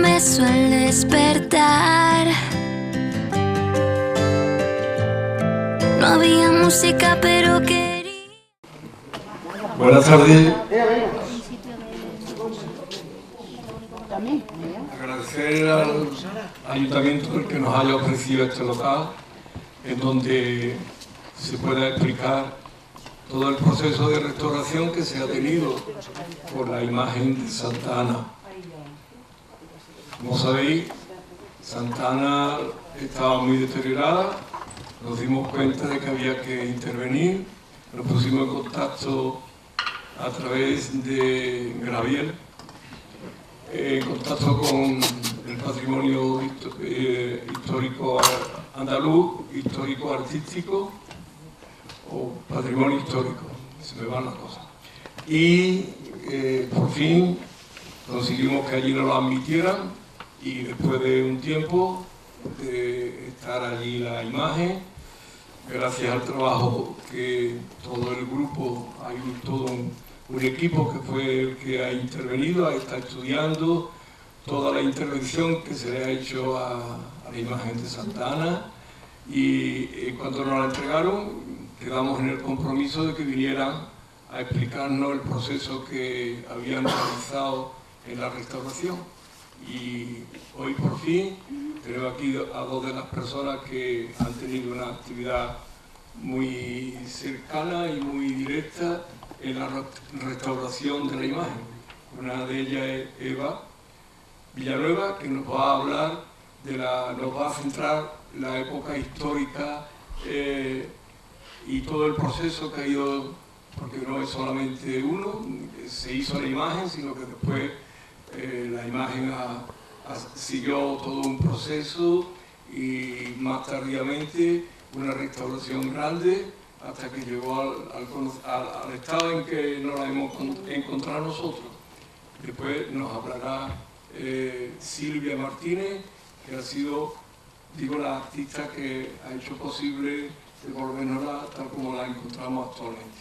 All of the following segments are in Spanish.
beso al despertar. No había música, pero quería. Buenas tardes. Agradecer al Ayuntamiento el que nos haya ofrecido este local, en donde se pueda explicar todo el proceso de restauración que se ha tenido por la imagen de Santa Ana. Como sabéis, Santa Ana estaba muy deteriorada, nos dimos cuenta de que había que intervenir, nos pusimos en contacto a través de Graviel, en contacto con el patrimonio histórico andaluz, histórico artístico o patrimonio histórico, se me van las cosas. Y por fin conseguimos que allí nos lo admitieran y después de un tiempo de estar allí la imagen, gracias al trabajo que todo el grupo, hay todo un equipo que fue el que ha intervenido, está estudiando toda la intervención que se le ha hecho a la imagen de Santa Ana, y cuando nos la entregaron quedamos en el compromiso de que vinieran a explicarnos el proceso que habían realizado en la restauración. Y hoy por fin tenemos aquí a dos de las personas que han tenido una actividad muy cercana y muy directa en la restauración de la imagen. Una de ellas es Eva Villanueva, que nos va a hablar nos va a centrar la época histórica y todo el proceso que ha ido, porque no es solamente uno, se hizo la imagen, sino que después la imagen siguió todo un proceso y más tardíamente una restauración grande hasta que llegó al estado en que nos la hemos encontrado nosotros. Después nos hablará Silvia Martínez, que ha sido, la artista que ha hecho posible devolvernosla tal como la encontramos actualmente.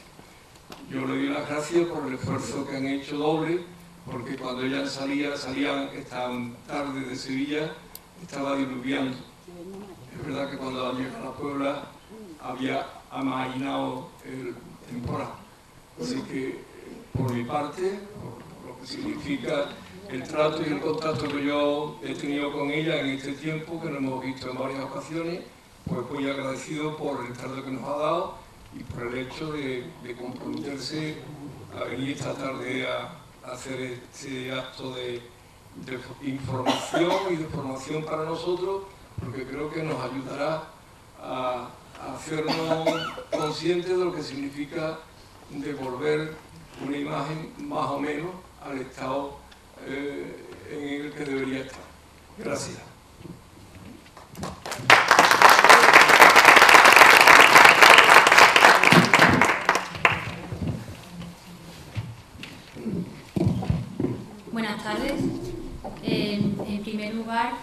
Yo le doy las gracias por el esfuerzo que han hecho doble, porque cuando ellas salían esta tarde de Sevilla, estaba diluviando. Es verdad que cuando han llegado a la Puebla había amainado el temporal. Así que, por mi parte, por lo que significa el trato y el contacto que yo he tenido con ella en este tiempo, que nos hemos visto en varias ocasiones, pues muy agradecido por el trato que nos ha dado y por el hecho de comprometerse a venir esta tarde a hacer este acto de información y de formación para nosotros, porque creo que nos ayudará a hacernos conscientes de lo que significa devolver una imagen más o menos al estado en el que debería estar. Gracias. Buenas tardes. En primer lugar,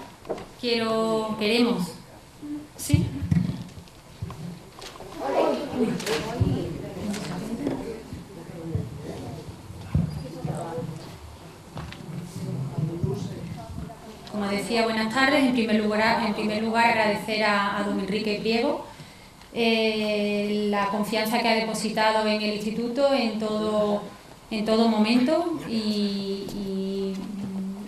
queremos. ¿Sí? Como decía, buenas tardes. En primer lugar agradecer a don Enrique Priego la confianza que ha depositado en el Instituto en todo momento y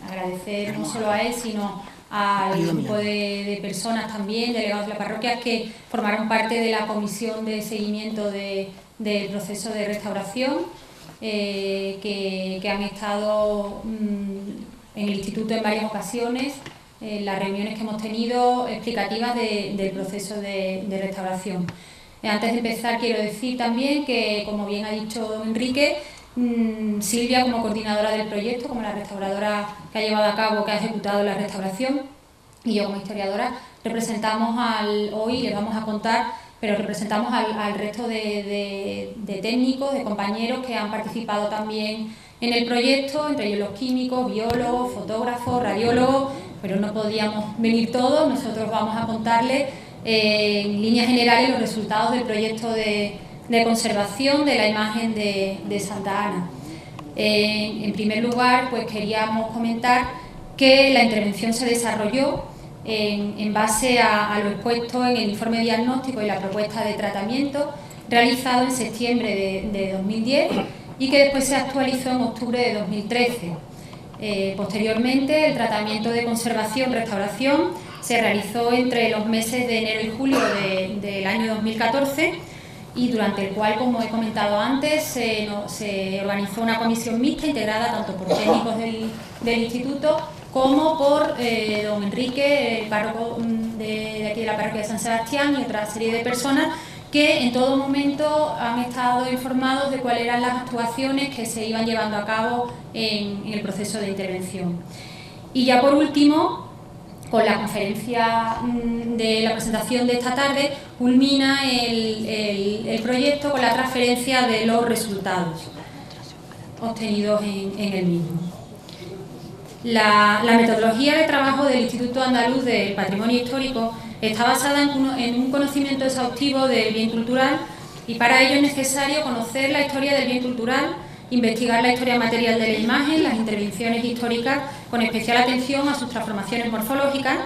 agradecer no solo a él, sino al grupo de personas también, delegados de la parroquia, que formaron parte de la comisión de seguimiento del proceso de restauración, que han estado en el Instituto en varias ocasiones, en las reuniones que hemos tenido explicativas del proceso de restauración. Antes de empezar, quiero decir también que, como bien ha dicho don Enrique, Silvia, como coordinadora del proyecto, como la restauradora que ha llevado a cabo, que ha ejecutado la restauración, y yo como historiadora, representamos hoy les vamos a contar, pero representamos al resto de técnicos, de compañeros que han participado también en el proyecto, entre ellos los químicos, biólogos, fotógrafos, radiólogos, pero no podíamos venir todos. Nosotros vamos a contarles en líneas generales los resultados del proyecto de conservación de la imagen de Santa Ana. En primer lugar, pues queríamos comentar que la intervención se desarrolló en base a lo expuesto en el informe diagnóstico y la propuesta de tratamiento realizado en septiembre de 2010 y que después se actualizó en octubre de 2013. Posteriormente, el tratamiento de conservación-restauración se realizó entre los meses de enero y julio del año 2014 y durante el cual, como he comentado antes, se organizó una comisión mixta integrada tanto por técnicos del instituto como por don Enrique, el párroco de aquí de la parroquia de San Sebastián, y otra serie de personas que en todo momento han estado informados de cuáles eran las actuaciones que se iban llevando a cabo en el proceso de intervención. Y ya por último, con la conferencia de la presentación de esta tarde, culmina el proyecto con la transferencia de los resultados obtenidos en el mismo. La metodología de trabajo del Instituto Andaluz del Patrimonio Histórico está basada en un conocimiento exhaustivo del bien cultural y para ello es necesario conocer la historia del bien cultural, investigar la historia material de la imagen, las intervenciones históricas con especial atención a sus transformaciones morfológicas.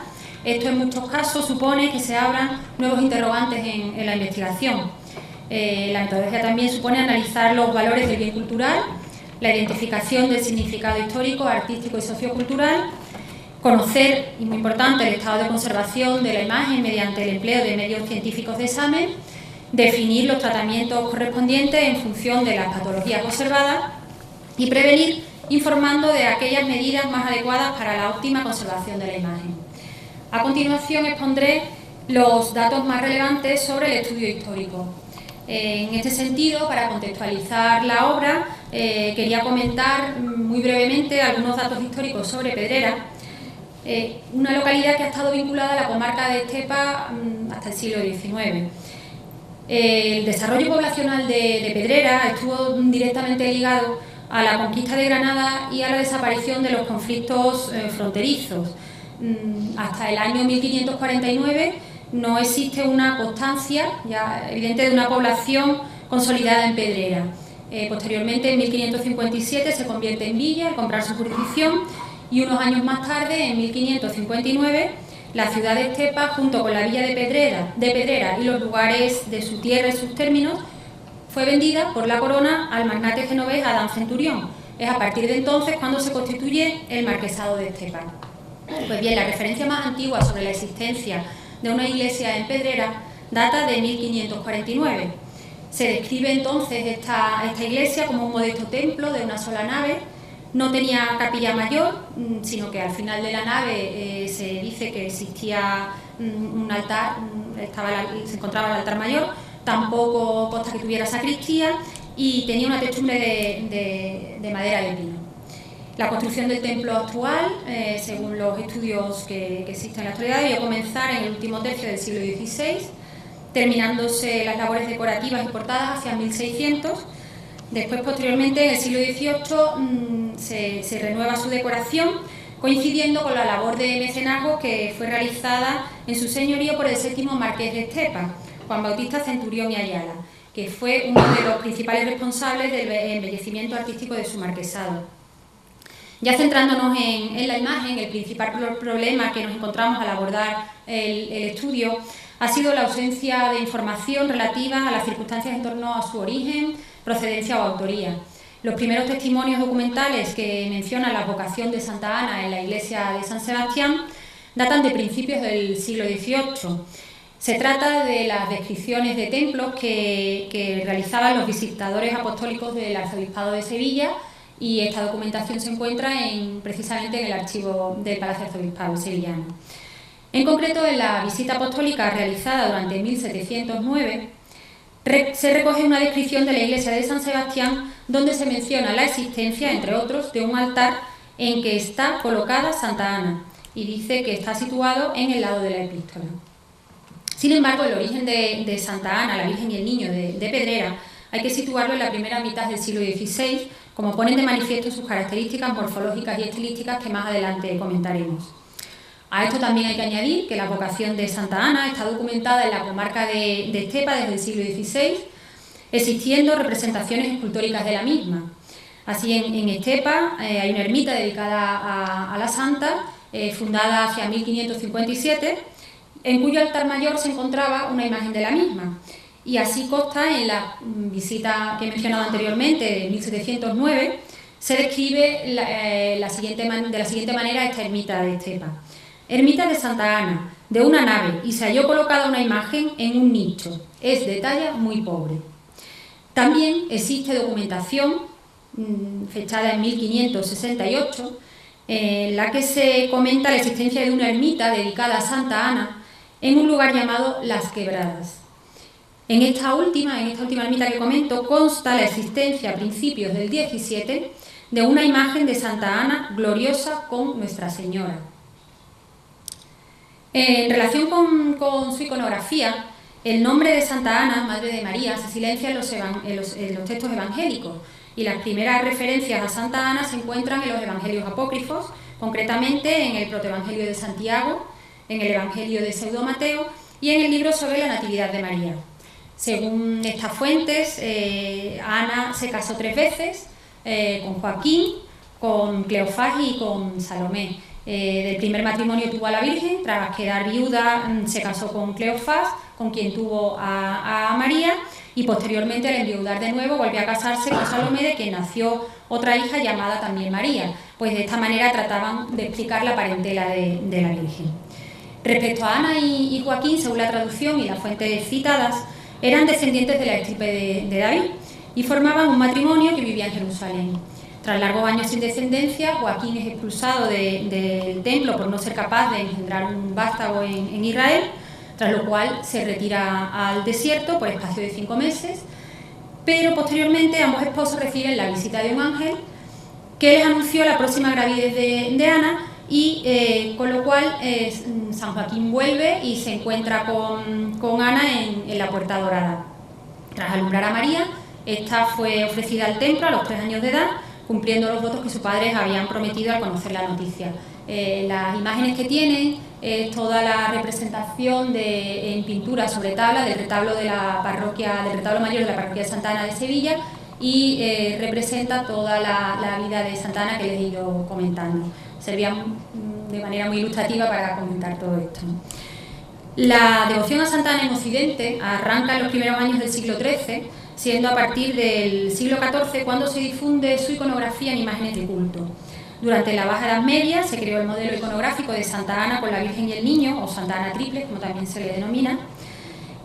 Esto en muchos casos supone que se abran nuevos interrogantes en la investigación. La metodología también supone analizar los valores del bien cultural, la identificación del significado histórico, artístico y sociocultural, conocer, y muy importante, el estado de conservación de la imagen mediante el empleo de medios científicos de examen, definir los tratamientos correspondientes en función de las patologías observadas y prevenir informando de aquellas medidas más adecuadas para la óptima conservación de la imagen. A continuación expondré los datos más relevantes sobre el estudio histórico. En este sentido, para contextualizar la obra, quería comentar muy brevemente algunos datos históricos sobre Pedrera, una localidad que ha estado vinculada a la comarca de Estepa hasta el siglo XIX. El desarrollo poblacional de Pedrera estuvo directamente ligado a la conquista de Granada y a la desaparición de los conflictos fronterizos. Hasta el año 1549 no existe una constancia ya evidente de una población consolidada en Pedrera. Posteriormente, en 1557, se convierte en villa al comprar su jurisdicción y unos años más tarde, en 1559, la ciudad de Estepa, junto con la villa de Pedrera y los lugares de su tierra y sus términos, fue vendida por la corona al magnate genovés Adán Centurión. Es a partir de entonces cuando se constituye el marquesado de Estepa. Pues bien, la referencia más antigua sobre la existencia de una iglesia en Pedrera data de 1549. Se describe entonces esta iglesia como un modesto templo de una sola nave. No tenía capilla mayor, sino que al final de la nave se dice que existía un altar, se encontraba el altar mayor, tampoco consta que tuviera sacristía y tenía una techumbre de madera de pino. La construcción del templo actual, según los estudios que existen en la actualidad, debió comenzar en el último tercio del siglo XVI, terminándose las labores decorativas y portadas hacia 1600. Después, posteriormente, en el siglo XVIII, se renueva su decoración, coincidiendo con la labor de mecenazgo que fue realizada en su señorío por el séptimo marqués de Estepa, Juan Bautista Centurión y Ayala, que fue uno de los principales responsables del embellecimiento artístico de su marquesado. Ya centrándonos en la imagen, el principal problema que nos encontramos al abordar el estudio ha sido la ausencia de información relativa a las circunstancias en torno a su origen, procedencia o autoría. Los primeros testimonios documentales que mencionan la vocación de Santa Ana en la iglesia de San Sebastián datan de principios del siglo XVIII. Se trata de las descripciones de templos que realizaban los visitadores apostólicos del Arzobispado de Sevilla, y esta documentación se encuentra precisamente en el archivo del Palacio Arzobispal sevillano. En concreto, en la visita apostólica realizada durante 1709, se recoge una descripción de la iglesia de San Sebastián donde se menciona la existencia, entre otros, de un altar en que está colocada Santa Ana y dice que está situado en el lado de la epístola. Sin embargo, el origen de Santa Ana, la Virgen y el Niño de Pedrera, hay que situarlo en la primera mitad del siglo XVI, como ponen de manifiesto sus características morfológicas y estilísticas que más adelante comentaremos. A esto también hay que añadir que la vocación de Santa Ana está documentada en la comarca de Estepa desde el siglo XVI, existiendo representaciones escultóricas de la misma. Así, en Estepa hay una ermita dedicada a la santa, fundada hacia 1557, en cuyo altar mayor se encontraba una imagen de la misma. Y así consta en la visita que he mencionado anteriormente, de 1709, se describe de la siguiente manera esta ermita de Estepa. Ermita de Santa Ana, de una nave, y se halló colocada una imagen en un nicho. Es de talla muy pobre. También existe documentación, fechada en 1568, en la que se comenta la existencia de una ermita dedicada a Santa Ana en un lugar llamado Las Quebradas. En esta última ermita que comento, consta la existencia a principios del 17 de una imagen de Santa Ana gloriosa con Nuestra Señora. En relación con su iconografía, el nombre de Santa Ana, Madre de María, se silencia en los textos evangélicos, y las primeras referencias a Santa Ana se encuentran en los evangelios apócrifos, concretamente en el protoevangelio de Santiago, en el evangelio de Pseudo Mateo y en el libro sobre la Natividad de María. Según estas fuentes, Ana se casó 3 veces, con Joaquín, con Cleofás y con Salomé. Del primer matrimonio tuvo a la Virgen, tras quedar viuda se casó con Cleofás, con quien tuvo a María, y posteriormente al enviudar de nuevo volvió a casarse con Salomé, de quien nació otra hija llamada también María. Pues de esta manera trataban de explicar la parentela de la Virgen. Respecto a Ana y Joaquín, según la traducción y las fuentes citadas, eran descendientes de la estirpe de David y formaban un matrimonio que vivía en Jerusalén. Tras largos años sin descendencia, Joaquín es expulsado del templo por no ser capaz de engendrar un vástago en Israel, tras lo cual se retira al desierto por espacio de 5 meses, pero posteriormente ambos esposos reciben la visita de un ángel que les anunció la próxima gravidez de Ana, y con lo cual San Joaquín vuelve y se encuentra con Ana en la Puerta Dorada. Tras alumbrar a María, esta fue ofrecida al templo a los 3 años de edad, cumpliendo los votos que sus padres habían prometido al conocer la noticia. Las imágenes que tienen es toda la representación en pintura sobre tabla del retablo mayor de la parroquia de Santa Ana de Sevilla, y representa toda la vida de Santa Ana que les he ido comentando. Servía de manera muy ilustrativa para comentar todo esto. La devoción a Santa Ana en Occidente arranca en los primeros años del siglo XIII, siendo a partir del siglo XIV cuando se difunde su iconografía en imágenes de culto. Durante la Baja Edad Media se creó el modelo iconográfico de Santa Ana con la Virgen y el Niño, o Santa Ana triple, como también se le denomina,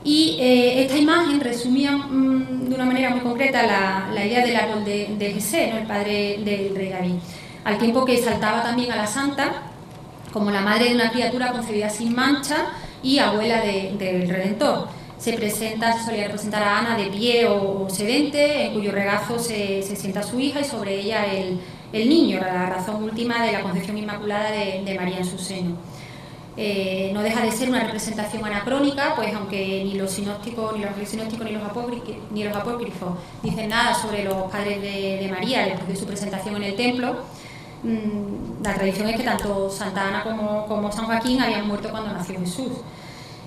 y esta imagen resumía de una manera muy concreta la idea del árbol de Jesé, ¿no?, el padre del rey David, al tiempo que exaltaba también a la santa como la madre de una criatura concebida sin mancha y abuela del Redentor. Se solía representar a Ana de pie o sedente, en cuyo regazo se sienta su hija y sobre ella el niño, la razón última de la concepción inmaculada de María en su seno. No deja de ser una representación anacrónica, pues aunque ni los sinópticos, ni los apócrifos dicen nada sobre los padres de María después de su presentación en el templo, la tradición es que tanto Santa Ana como San Joaquín habían muerto cuando nació Jesús.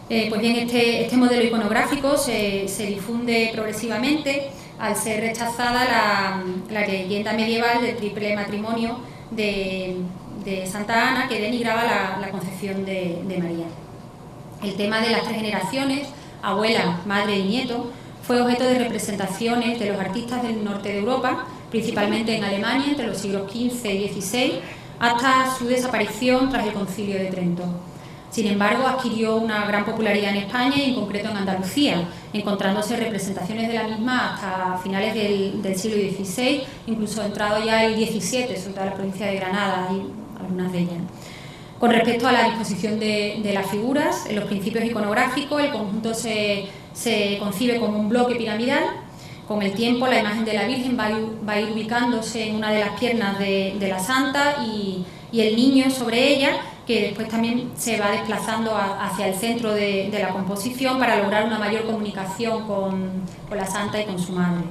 Pues bien, este modelo iconográfico se difunde progresivamente al ser rechazada la leyenda medieval del triple matrimonio de Santa Ana, que denigraba la concepción de María. El tema de las 3 generaciones, abuela, madre y nieto, fue objeto de representaciones de los artistas del norte de Europa, principalmente en Alemania entre los siglos XV y XVI, hasta su desaparición tras el Concilio de Trento. Sin embargo, adquirió una gran popularidad en España y en concreto en Andalucía, encontrándose representaciones de la misma hasta finales del siglo XVI, incluso entrado ya el XVII, sobre todo en la provincia de Granada y algunas de ellas. Con respecto a la disposición de las figuras, en los principios iconográficos, el conjunto se concibe como un bloque piramidal. Con el tiempo, la imagen de la Virgen va a ir ubicándose en una de las piernas de la Santa y el niño sobre ella, que después también se va desplazando hacia el centro de la composición para lograr una mayor comunicación con la Santa y con su madre.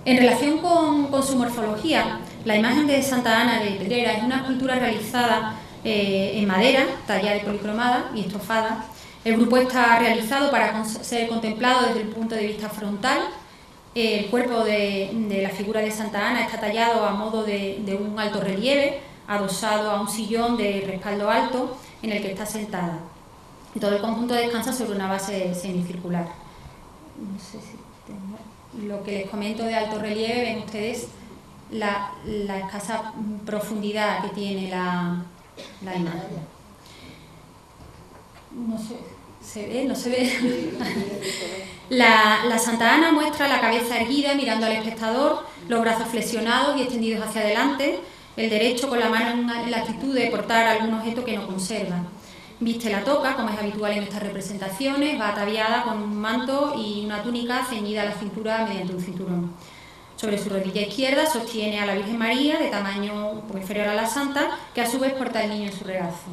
En relación con su morfología, la imagen de Santa Ana de Pedrera es una escultura realizada en madera, tallada y policromada y estofada. El grupo está realizado para ser contemplado desde el punto de vista frontal El cuerpo de la figura de Santa Ana está tallado a modo de un alto relieve, adosado a un sillón de respaldo alto en el que está sentada. Y todo el conjunto descansa sobre una base semicircular. No sé si tengo... Lo que les comento de alto relieve, ven ustedes la escasa profundidad que tiene la imagen. No sé, ¿se ve? ¿No se ve? La Santa Ana muestra la cabeza erguida mirando al espectador, los brazos flexionados y extendidos hacia adelante, el derecho con la mano en la actitud de portar algún objeto que no conserva. Viste la toca, como es habitual en estas representaciones, va ataviada con un manto y una túnica ceñida a la cintura mediante un cinturón. Sobre su rodilla izquierda sostiene a la Virgen María, de tamaño un poco inferior a la Santa, que a su vez porta al niño en su regazo.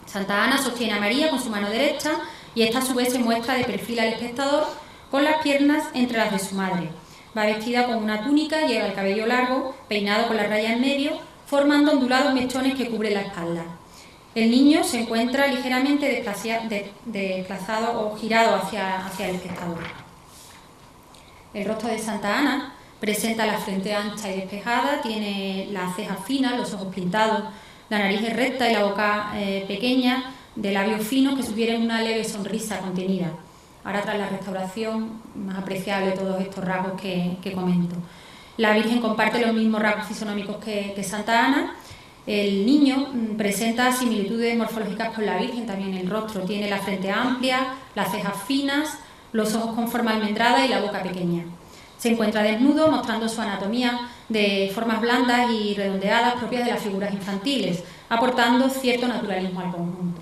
Santa Ana sostiene a María con su mano derecha y esta a su vez se muestra de perfil al espectador con las piernas entre las de su madre. Va vestida con una túnica, lleva el cabello largo, peinado con la raya en medio, formando ondulados mechones que cubren la espalda. El niño se encuentra ligeramente desplazado o girado hacia el espectador. El rostro de Santa Ana presenta la frente ancha y despejada, tiene las cejas finas, los ojos pintados, la nariz es recta y la boca pequeña, de labios finos que sugieren una leve sonrisa contenida. Ahora, tras la restauración, más apreciable todos estos rasgos que comento. La Virgen comparte los mismos rasgos fisonómicos que Santa Ana. El niño presenta similitudes morfológicas con la Virgen, también el rostro. Tiene la frente amplia, las cejas finas, los ojos con forma almendrada y la boca pequeña. Se encuentra desnudo, mostrando su anatomía de formas blandas y redondeadas propias de las figuras infantiles, aportando cierto naturalismo al conjunto.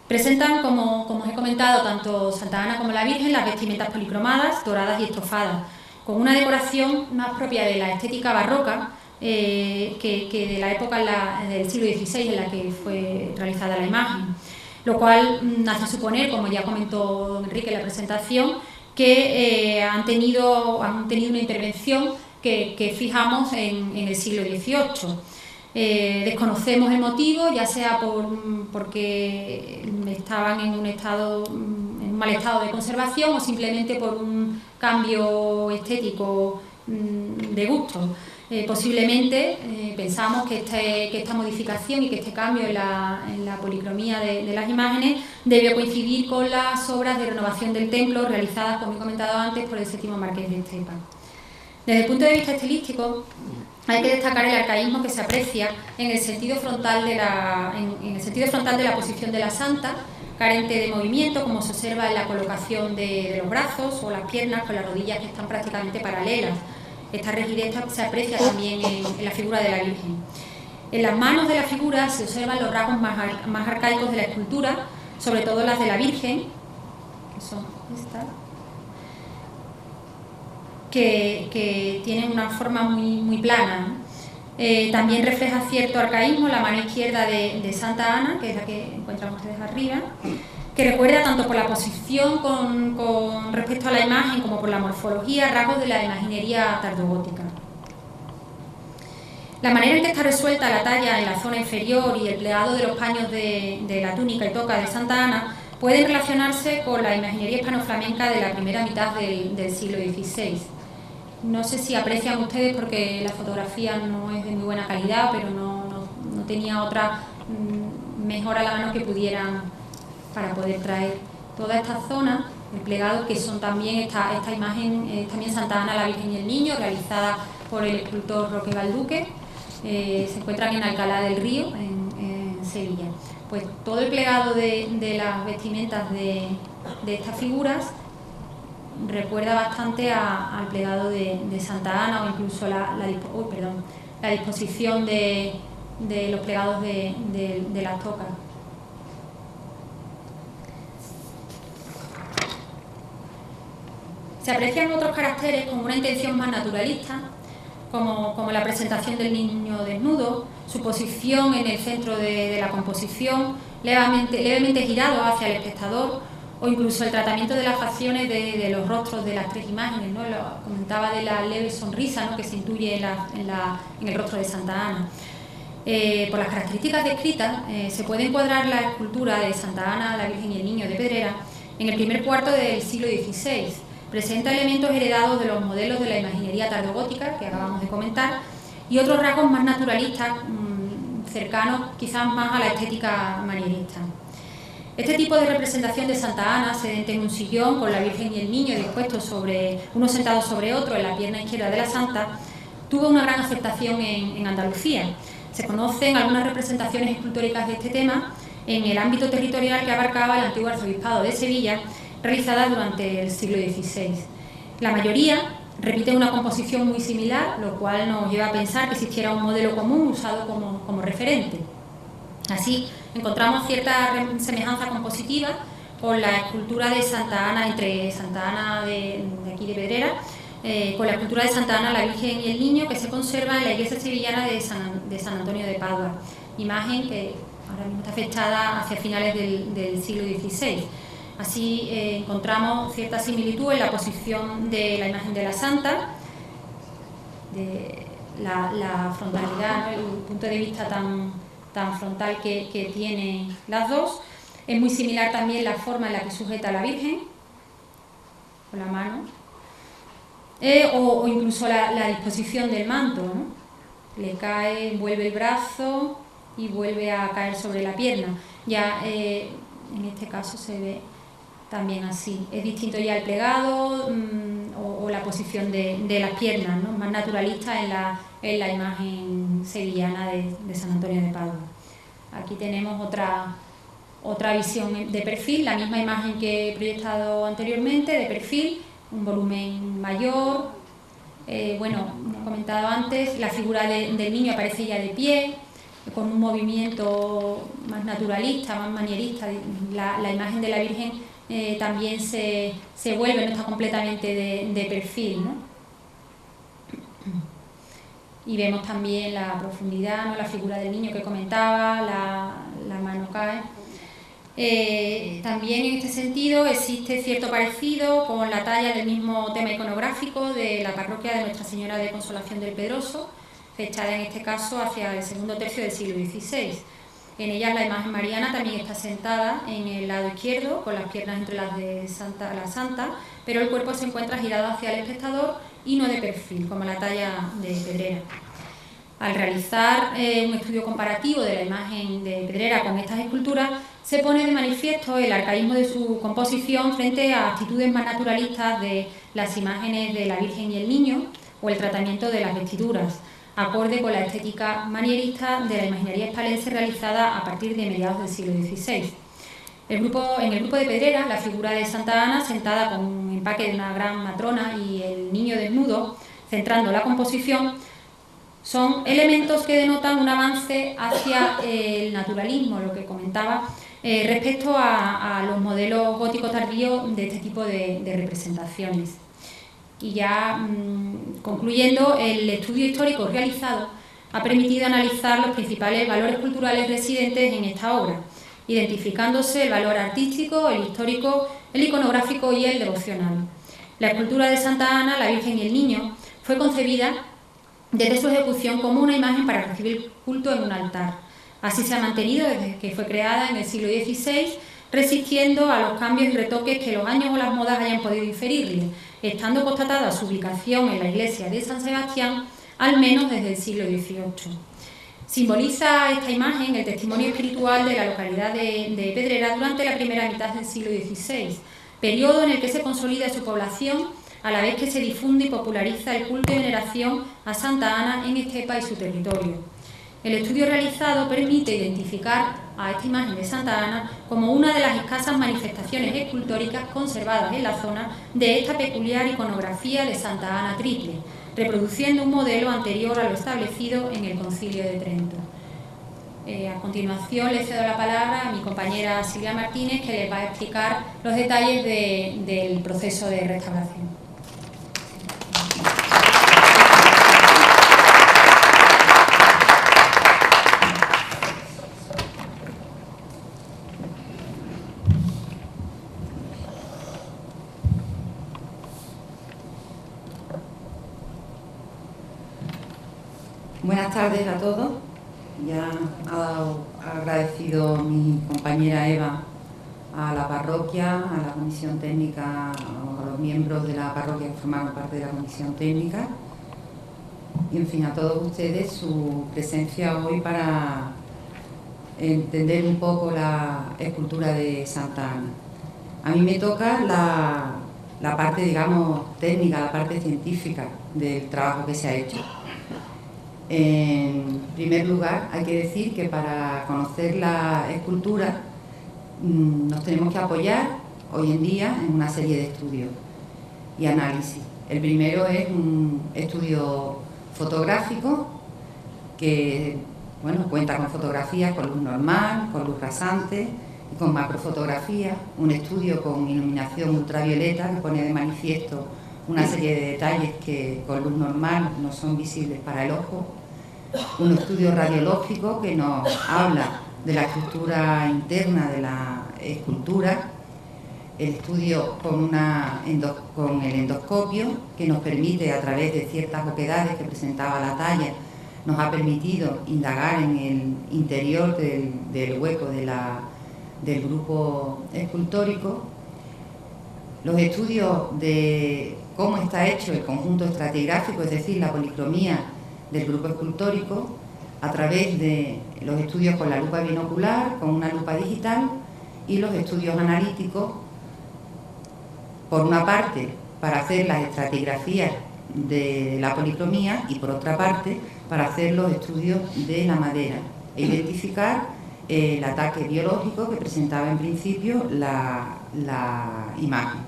Presentan, como os he comentado, tanto Santa Ana como la Virgen las vestimentas policromadas, doradas y estofadas, con una decoración más propia de la estética barroca que de la época del siglo XVI en la que fue realizada la imagen, lo cual hace suponer, como ya comentó don Enrique en la presentación, que han tenido una intervención que fijamos en el siglo XVIII. Desconocemos el motivo, ya sea porque estaban en un mal estado de conservación o simplemente por un cambio estético de gusto. Posiblemente pensamos que esta modificación y que este cambio en la policromía de las imágenes debió coincidir con las obras de renovación del templo realizadas, como he comentado antes, por el séptimo marqués de Estepa. Desde el punto de vista estilístico, hay que destacar el arcaísmo que se aprecia en el sentido frontal de la posición de la Santa, carente de movimiento, como se observa en la colocación de los brazos o las piernas con las rodillas que están prácticamente paralelas. Esta rigidez se aprecia también en la figura de la Virgen. En las manos de la figura se observan los rasgos más arcaicos de la escultura, sobre todo las de la Virgen, que son estas, que tienen una forma muy plana, ¿no? También refleja cierto arcaísmo la mano izquierda de Santa Ana, que es la que encuentran ustedes arriba, que recuerda tanto por la posición con respecto a la imagen como por la morfología rasgos de la imaginería tardogótica. La manera en que está resuelta la talla en la zona inferior y el plegado de los paños de la túnica y toca de Santa Ana pueden relacionarse con la imaginería hispano-flamenca de la primera mitad del siglo XVI. No sé si aprecian ustedes, porque la fotografía no es de muy buena calidad, pero no tenía otra mejor a la mano que pudieran para poder traer toda esta zona, el plegado, que son también esta imagen, también Santa Ana, la Virgen y el Niño, realizada por el escultor Roque Balduque, se encuentran en Alcalá del Río, en Sevilla. Pues todo el plegado de las vestimentas de estas figuras recuerda bastante al plegado de Santa Ana, o incluso la disposición de los plegados de las tocas. Se aprecian otros caracteres con una intención más naturalista, como la presentación del niño desnudo, su posición en el centro de la composición, levemente girado hacia el espectador, o incluso el tratamiento de las facciones de los rostros de las tres imágenes, ¿no? Comentaba de la leve sonrisa, ¿no?, que se intuye en el rostro de Santa Ana. Por las características descritas, se puede encuadrar la escultura de Santa Ana, la Virgen y el Niño de Pedrera en el primer cuarto del siglo XVI, Presenta elementos heredados de los modelos de la imaginería tardogótica que acabamos de comentar y otros rasgos más naturalistas, cercanos quizás más a la estética manierista. Este tipo de representación de Santa Ana, sedente en un sillón con la Virgen y el Niño dispuestos uno sentado sobre otro en la pierna izquierda de la Santa, tuvo una gran aceptación en Andalucía. Se conocen algunas representaciones escultóricas de este tema en el ámbito territorial que abarcaba el antiguo arzobispado de Sevilla, realizadas durante el siglo XVI. La mayoría repiten una composición muy similar, lo cual nos lleva a pensar que existiera un modelo común usado como referente. Así, encontramos cierta semejanza compositiva con la escultura de Santa Ana, entre Santa Ana de aquí de Pedrera, con la escultura de Santa Ana, la Virgen y el Niño, que se conserva en la iglesia sevillana de San Antonio de Padua, imagen que ahora mismo está fechada hacia finales del siglo XVI. Así encontramos cierta similitud en la posición de la imagen de la Santa, de la frontalidad, ¿no? El punto de vista tan frontal que tienen las dos. Es muy similar también la forma en la que sujeta a la Virgen, con la mano, o incluso la disposición del manto, ¿no? Le cae, envuelve el brazo y vuelve a caer sobre la pierna. Ya en este caso se ve también así. Es distinto ya el plegado o la posición de las piernas, ¿no? Más naturalista en la imagen sevillana de San Antonio de Padua. Aquí tenemos otra visión de perfil, la misma imagen que he proyectado anteriormente, de perfil, un volumen mayor. Bueno, como he comentado antes, la figura del niño aparece ya de pie, con un movimiento más naturalista, más manierista. La imagen de la Virgen también se vuelve, no está completamente de perfil, ¿no? Y vemos también la profundidad, ¿no? La figura del niño que comentaba, la mano cae. También en este sentido existe cierto parecido con la talla del mismo tema iconográfico de la parroquia de Nuestra Señora de Consolación del Pedroso, fechada en este caso hacia el segundo tercio del siglo XVI. En ella la imagen mariana también está sentada en el lado izquierdo, con las piernas entre las de la Santa, pero el cuerpo se encuentra girado hacia el espectador y no de perfil, como la talla de Pedrera. Al realizar un estudio comparativo de la imagen de Pedrera con estas esculturas, se pone de manifiesto el arcaísmo de su composición frente a actitudes más naturalistas de las imágenes de la Virgen y el Niño o el tratamiento de las vestiduras, acorde con la estética manierista de la imaginería hispalense realizada a partir de mediados del siglo XVI. En el grupo de Pedrera, la figura de Santa Ana, sentada con un empaque de una gran matrona y el niño desnudo, centrando la composición, son elementos que denotan un avance hacia el naturalismo, lo que comentaba, respecto a los modelos góticos tardíos de este tipo de representaciones. Y ya concluyendo, el estudio histórico realizado ha permitido analizar los principales valores culturales residentes en esta obra, identificándose el valor artístico, el histórico, el iconográfico y el devocional. La escultura de Santa Ana, la Virgen y el Niño, fue concebida desde su ejecución como una imagen para recibir culto en un altar. Así se ha mantenido desde que fue creada en el siglo XVI, resistiendo a los cambios y retoques que los años o las modas hayan podido inferirle, estando constatada su ubicación en la iglesia de San Sebastián al menos desde el siglo XVIII. Simboliza esta imagen el testimonio espiritual de la localidad de Pedrera durante la primera mitad del siglo XVI, periodo en el que se consolida su población a la vez que se difunde y populariza el culto y veneración a Santa Ana en Estepa y su territorio. El estudio realizado permite identificar a esta imagen de Santa Ana como una de las escasas manifestaciones escultóricas conservadas en la zona de esta peculiar iconografía de Santa Ana triple, reproduciendo un modelo anterior a lo establecido en el Concilio de Trento. A continuación le cedo la palabra a mi compañera Silvia Martínez, que les va a explicar los detalles del proceso de restauración. Buenas tardes a todos. Ya ha agradecido mi compañera Eva a la parroquia, a la comisión técnica, a los los miembros de la parroquia que formaron parte de la comisión técnica y, en fin, a todos ustedes su presencia hoy para entender un poco la escultura de Santa Ana. A mí me toca la parte, digamos, técnica, la parte científica del trabajo que se ha hecho. En primer lugar, hay que decir que para conocer la escultura nos tenemos que apoyar hoy en día en una serie de estudios y análisis. El primero es un estudio fotográfico que, bueno, cuenta con fotografías con luz normal, con luz rasante y con macrofotografía, un estudio con iluminación ultravioleta que pone de manifiesto una serie de detalles que con luz normal no son visibles para el ojo, un estudio radiológico que nos habla de la estructura interna de la escultura, el estudio con el endoscopio que nos permite, a través de ciertas oquedades que presentaba la talla, nos ha permitido indagar en el interior del hueco del grupo escultórico, los estudios de cómo está hecho el conjunto estratigráfico, es decir, la policromía del grupo escultórico, a través de los estudios con la lupa binocular, con una lupa digital, y los estudios analíticos, por una parte, para hacer las estratigrafías de la policromía y, por otra parte, para hacer los estudios de la madera e identificar el ataque biológico que presentaba en principio la imagen.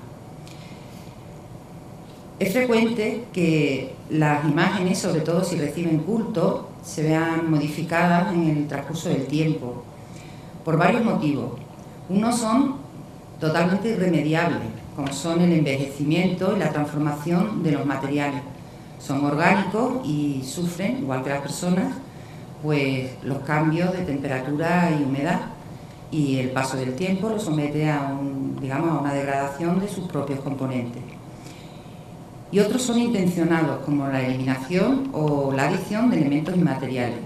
Es frecuente que las imágenes, sobre todo si reciben culto, se vean modificadas en el transcurso del tiempo, por varios motivos. Unos son totalmente irremediables, como son el envejecimiento y la transformación de los materiales. Son orgánicos y sufren, igual que las personas, pues los cambios de temperatura y humedad, y el paso del tiempo los somete a una degradación de sus propios componentes. Y otros son intencionados, como la eliminación o la adición de elementos inmateriales.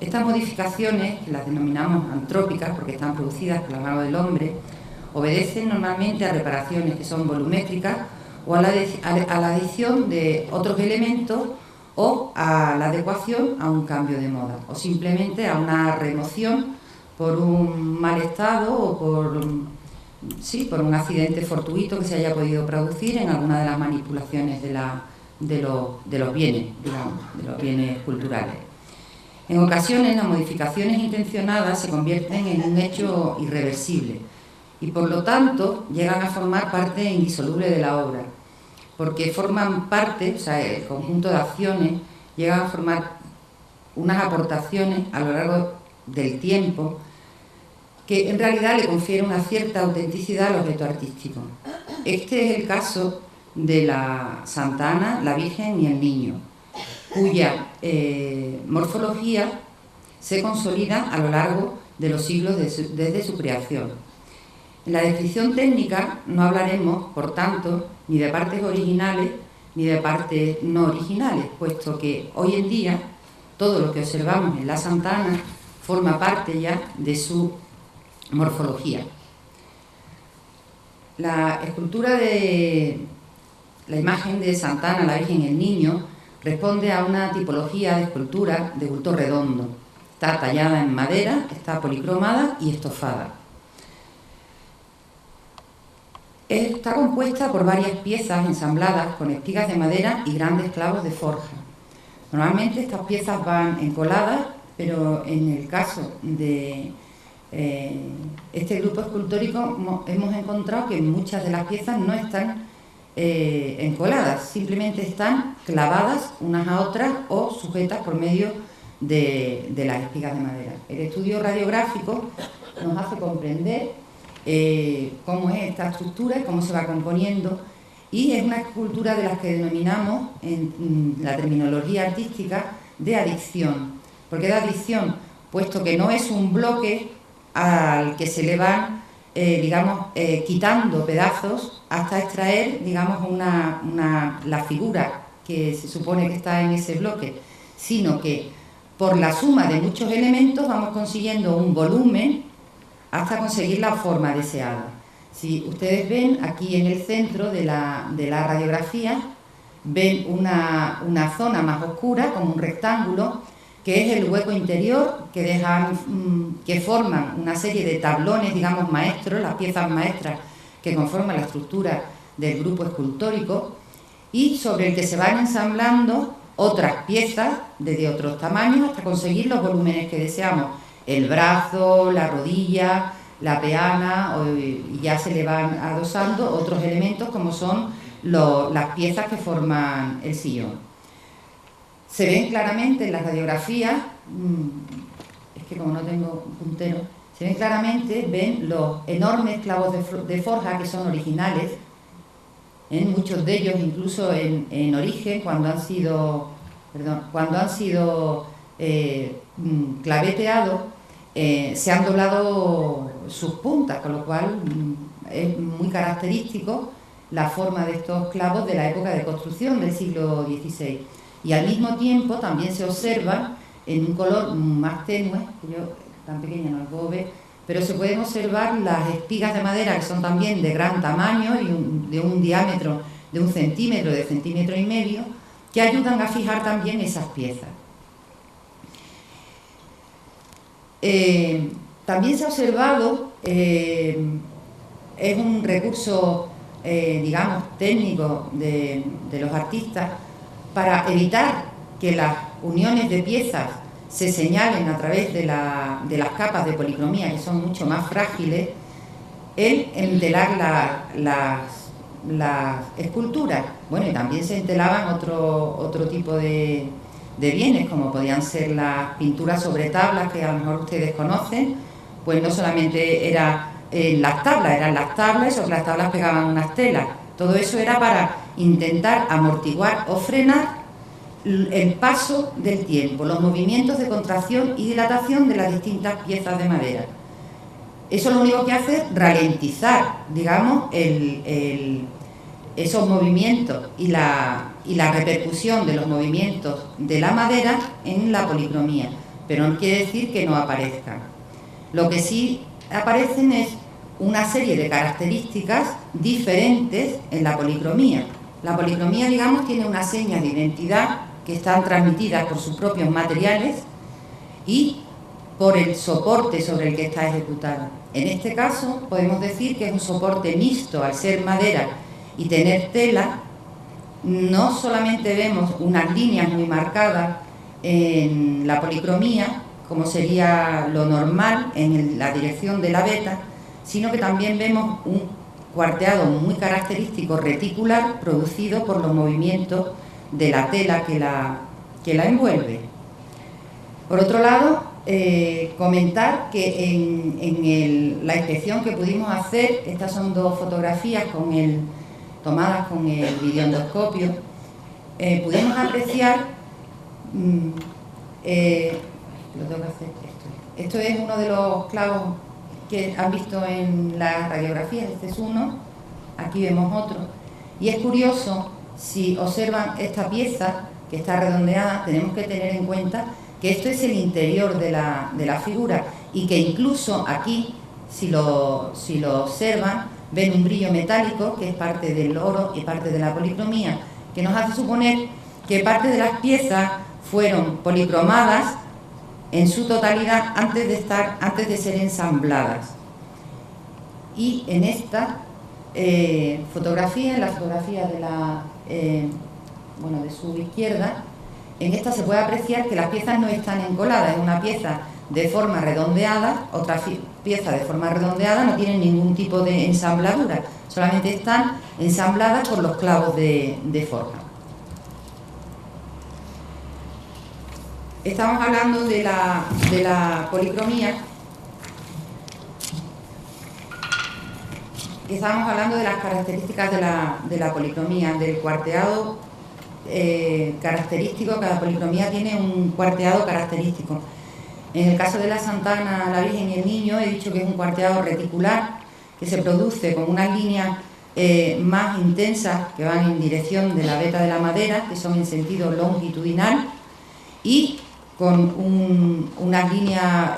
Estas modificaciones, que las denominamos antrópicas porque están producidas por la mano del hombre, obedecen normalmente a reparaciones que son volumétricas o a la adición de otros elementos o a la adecuación a un cambio de moda, o simplemente a una remoción por un mal estado o por un accidente fortuito que se haya podido producir en alguna de las manipulaciones de los bienes, digamos, de los bienes culturales. En ocasiones las modificaciones intencionadas se convierten en un hecho irreversible y, por lo tanto, llegan a formar parte indisoluble de la obra, porque forman parte, o sea, el conjunto de acciones llegan a formar unas aportaciones a lo largo del tiempo que en realidad le confiere una cierta autenticidad al objeto artístico. Este es el caso de la Santa Ana, la Virgen y el Niño, cuya morfología se consolida a lo largo de los siglos desde su creación. En la descripción técnica no hablaremos, por tanto, ni de partes originales ni de partes no originales, puesto que hoy en día todo lo que observamos en la Santa Ana forma parte ya de su morfología. La escultura de la imagen de Santa Ana, la Virgen y el Niño, responde a una tipología de escultura de bulto redondo. Está tallada en madera, está policromada y estofada. Está compuesta por varias piezas ensambladas con espigas de madera y grandes clavos de forja. Normalmente estas piezas van encoladas, pero en el caso de este grupo escultórico hemos encontrado que muchas de las piezas no están encoladas, simplemente están clavadas unas a otras o sujetas por medio de las espigas de madera. El estudio radiográfico nos hace comprender cómo es esta estructura y cómo se va componiendo, y es una escultura de las que denominamos en la terminología artística de adicción. ¿Por qué de adicción? Puesto que no es un bloque al que se le van quitando pedazos hasta extraer, digamos, la figura que se supone que está en ese bloque, sino que por la suma de muchos elementos vamos consiguiendo un volumen hasta conseguir la forma deseada. Si ustedes ven aquí en el centro de la radiografía, ven una zona más oscura, como un rectángulo, que es el hueco interior que forman una serie de tablones, digamos, maestros, las piezas maestras que conforman la estructura del grupo escultórico, y sobre el que se van ensamblando otras piezas de otros tamaños hasta conseguir los volúmenes que deseamos, el brazo, la rodilla, la peana, y ya se le van adosando otros elementos como son las piezas que forman el sillón. Se ven claramente en las radiografías, es que como no tengo puntero, se ven claramente, ven los enormes clavos de forja que son originales, muchos de ellos incluso en origen, cuando han sido claveteados, se han doblado sus puntas, con lo cual es muy característico la forma de estos clavos de la época de construcción del siglo XVI. Y al mismo tiempo también se observa en un color más tenue, que yo tan pequeña no lo puedo ver, pero se pueden observar las espigas de madera, que son también de gran tamaño y de un diámetro de 1 centímetro, de 1,5 centímetros, que ayudan a fijar también esas piezas. También se ha observado, es un recurso, digamos, técnico de los artistas, para evitar que las uniones de piezas se señalen a través de las capas de policromía, que son mucho más frágiles, el entelar las esculturas. Bueno, y también se entelaban otro tipo de bienes, como podían ser las pinturas sobre tablas, que a lo mejor ustedes conocen, pues no solamente eran las tablas, y sobre las tablas pegaban unas telas. Todo eso era para intentar amortiguar o frenar el paso del tiempo, los movimientos de contracción y dilatación de las distintas piezas de madera. Eso lo único que hace es ralentizar, digamos, esos movimientos y la repercusión de los movimientos de la madera en la policromía, pero no quiere decir que no aparezcan. Lo que sí aparecen es una serie de características diferentes en la policromía. La policromía, digamos, tiene unas señas de identidad que están transmitidas por sus propios materiales y por el soporte sobre el que está ejecutada. En este caso podemos decir que es un soporte mixto, al ser madera y tener tela. No solamente vemos unas líneas muy marcadas en la policromía, como sería lo normal en la dirección de la veta, sino que también vemos un cuarteado muy característico reticular producido por los movimientos de la tela que la envuelve. Por otro lado, comentar que en la inspección que pudimos hacer, estas son 2 fotografías tomadas con el videoendoscopio, pudimos apreciar, esto es uno de los clavos que han visto en la radiografía, este es uno, aquí vemos otro, y es curioso, si observan esta pieza que está redondeada, tenemos que tener en cuenta que esto es el interior de la figura, y que incluso aquí, si lo observan, ven un brillo metálico que es parte del oro y parte de la policromía, que nos hace suponer que parte de las piezas fueron policromadas en su totalidad antes de ser ensambladas. Y en esta fotografía, en la fotografía de su izquierda, en esta se puede apreciar que las piezas no están encoladas, es una pieza de forma redondeada, otra pieza de forma redondeada, no tienen ningún tipo de ensambladura, solamente están ensambladas por los clavos de forja. Estamos hablando de la policromía, estamos hablando de las características de la policromía, del cuarteado característico. Cada policromía tiene un cuarteado característico. En el caso de la Santana, la Virgen y el Niño, he dicho que es un cuarteado reticular que se produce con unas líneas más intensas que van en dirección de la veta de la madera, que son en sentido longitudinal, y con unas líneas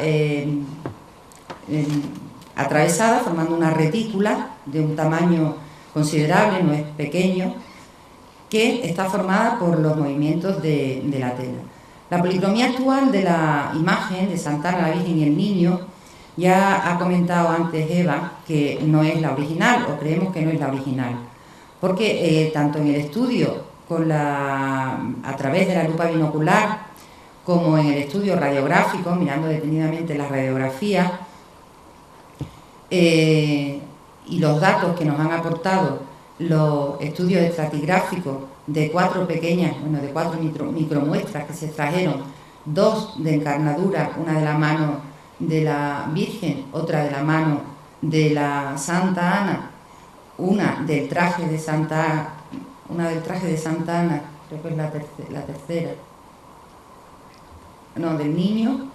atravesada formando una retícula de un tamaño considerable, no es pequeño, que está formada por los movimientos de la tela. La policromía actual de la imagen de Santana, la Virgen y el Niño, ya ha comentado antes Eva que no es la original, o creemos que no es la original, porque tanto en el estudio a través de la lupa binocular, como en el estudio radiográfico, mirando detenidamente la radiografía, y los datos que nos han aportado los estudios estratigráficos de cuatro micromuestras que se extrajeron, 2 de encarnadura, una de la mano de la Virgen, otra de la mano de la Santa Ana, una del traje de Santa Ana, creo que es la tercera, no, del Niño,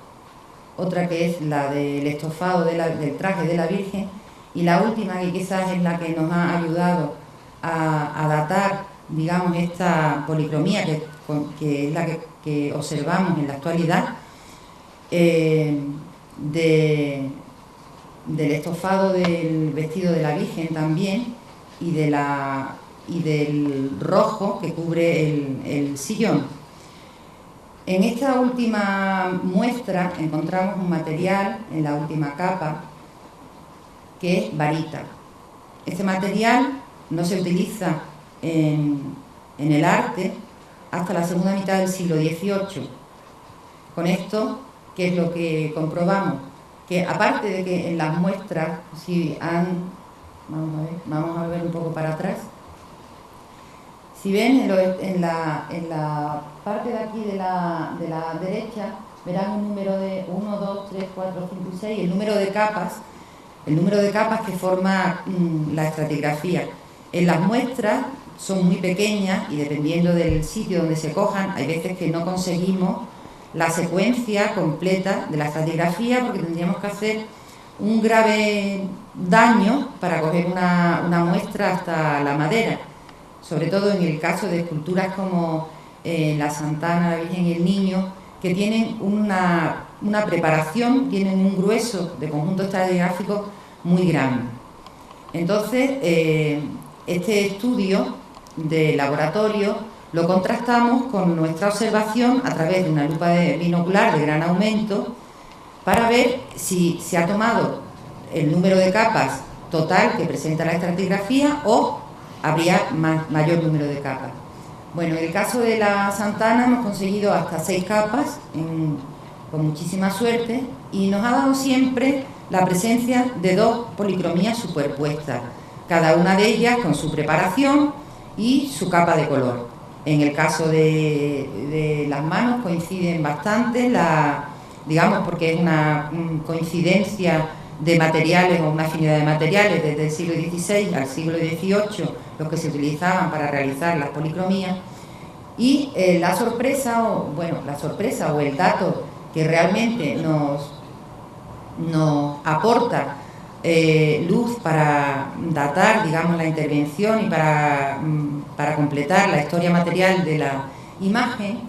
otra que es la del estofado del traje de la Virgen, y la última, que quizás es la que nos ha ayudado a datar, digamos, esta policromía, que es la que observamos en la actualidad, del estofado del vestido de la Virgen también, y del rojo que cubre el sillón. En esta última muestra encontramos un material, en la última capa, que es varita. Este material no se utiliza en el arte hasta la segunda mitad del siglo XVIII. Con esto, ¿qué es lo que comprobamos? Que aparte de que en las muestras, si han... Vamos a ver un poco para atrás. Si ven, en la parte de aquí de la derecha, verán un número de 1, 2, 3, 4, 5 y 6, el número de capas que forma la estratigrafía. En las muestras son muy pequeñas y dependiendo del sitio donde se cojan, hay veces que no conseguimos la secuencia completa de la estratigrafía porque tendríamos que hacer un grave daño para coger una muestra hasta la madera, sobre todo en el caso de esculturas como la Santana, la Virgen y el Niño, que tienen una preparación, tienen un grueso de conjunto estratigráfico muy grande. Entonces, este estudio de laboratorio lo contrastamos con nuestra observación a través de una lupa binocular de gran aumento para ver si se ha tomado el número de capas total que presenta la estratigrafía o habría mayor número de capas. Bueno, en el caso de la Santana hemos conseguido hasta 6 capas con muchísima suerte y nos ha dado siempre la presencia de 2 policromías superpuestas, cada una de ellas con su preparación y su capa de color. En el caso de las manos coinciden bastante, digamos porque es una coincidencia de materiales o una afinidad de materiales desde el siglo XVI al siglo XVIII, los que se utilizaban para realizar las policromías, y la sorpresa o el dato que realmente nos aporta luz para datar, digamos, la intervención y para completar la historia material de la imagen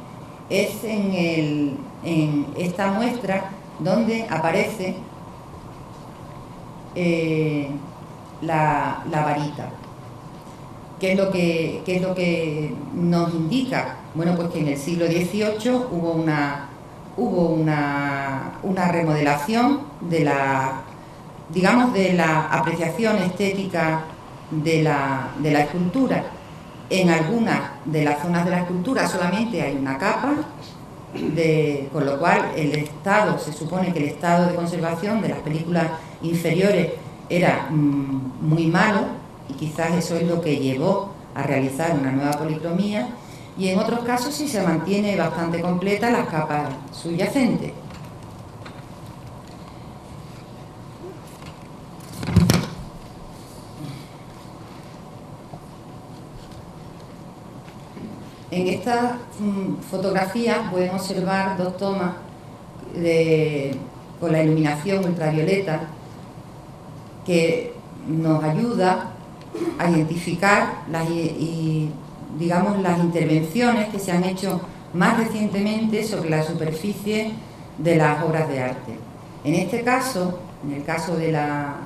es en esta muestra donde aparece la varita. ¿Qué es lo que nos indica? Bueno, pues que en el siglo XVIII hubo una remodelación de la apreciación estética de la escultura. En algunas de las zonas de la escultura solamente hay una capa, con lo cual se supone que el estado de conservación de las películas inferiores era muy malo y quizás eso es lo que llevó a realizar una nueva policromía, y en otros casos sí se mantiene bastante completa las capas subyacentes. En esta fotografía pueden observar 2 tomas con la iluminación ultravioleta que nos ayuda a identificar las intervenciones que se han hecho más recientemente sobre la superficie de las obras de arte. En este caso, En el caso de la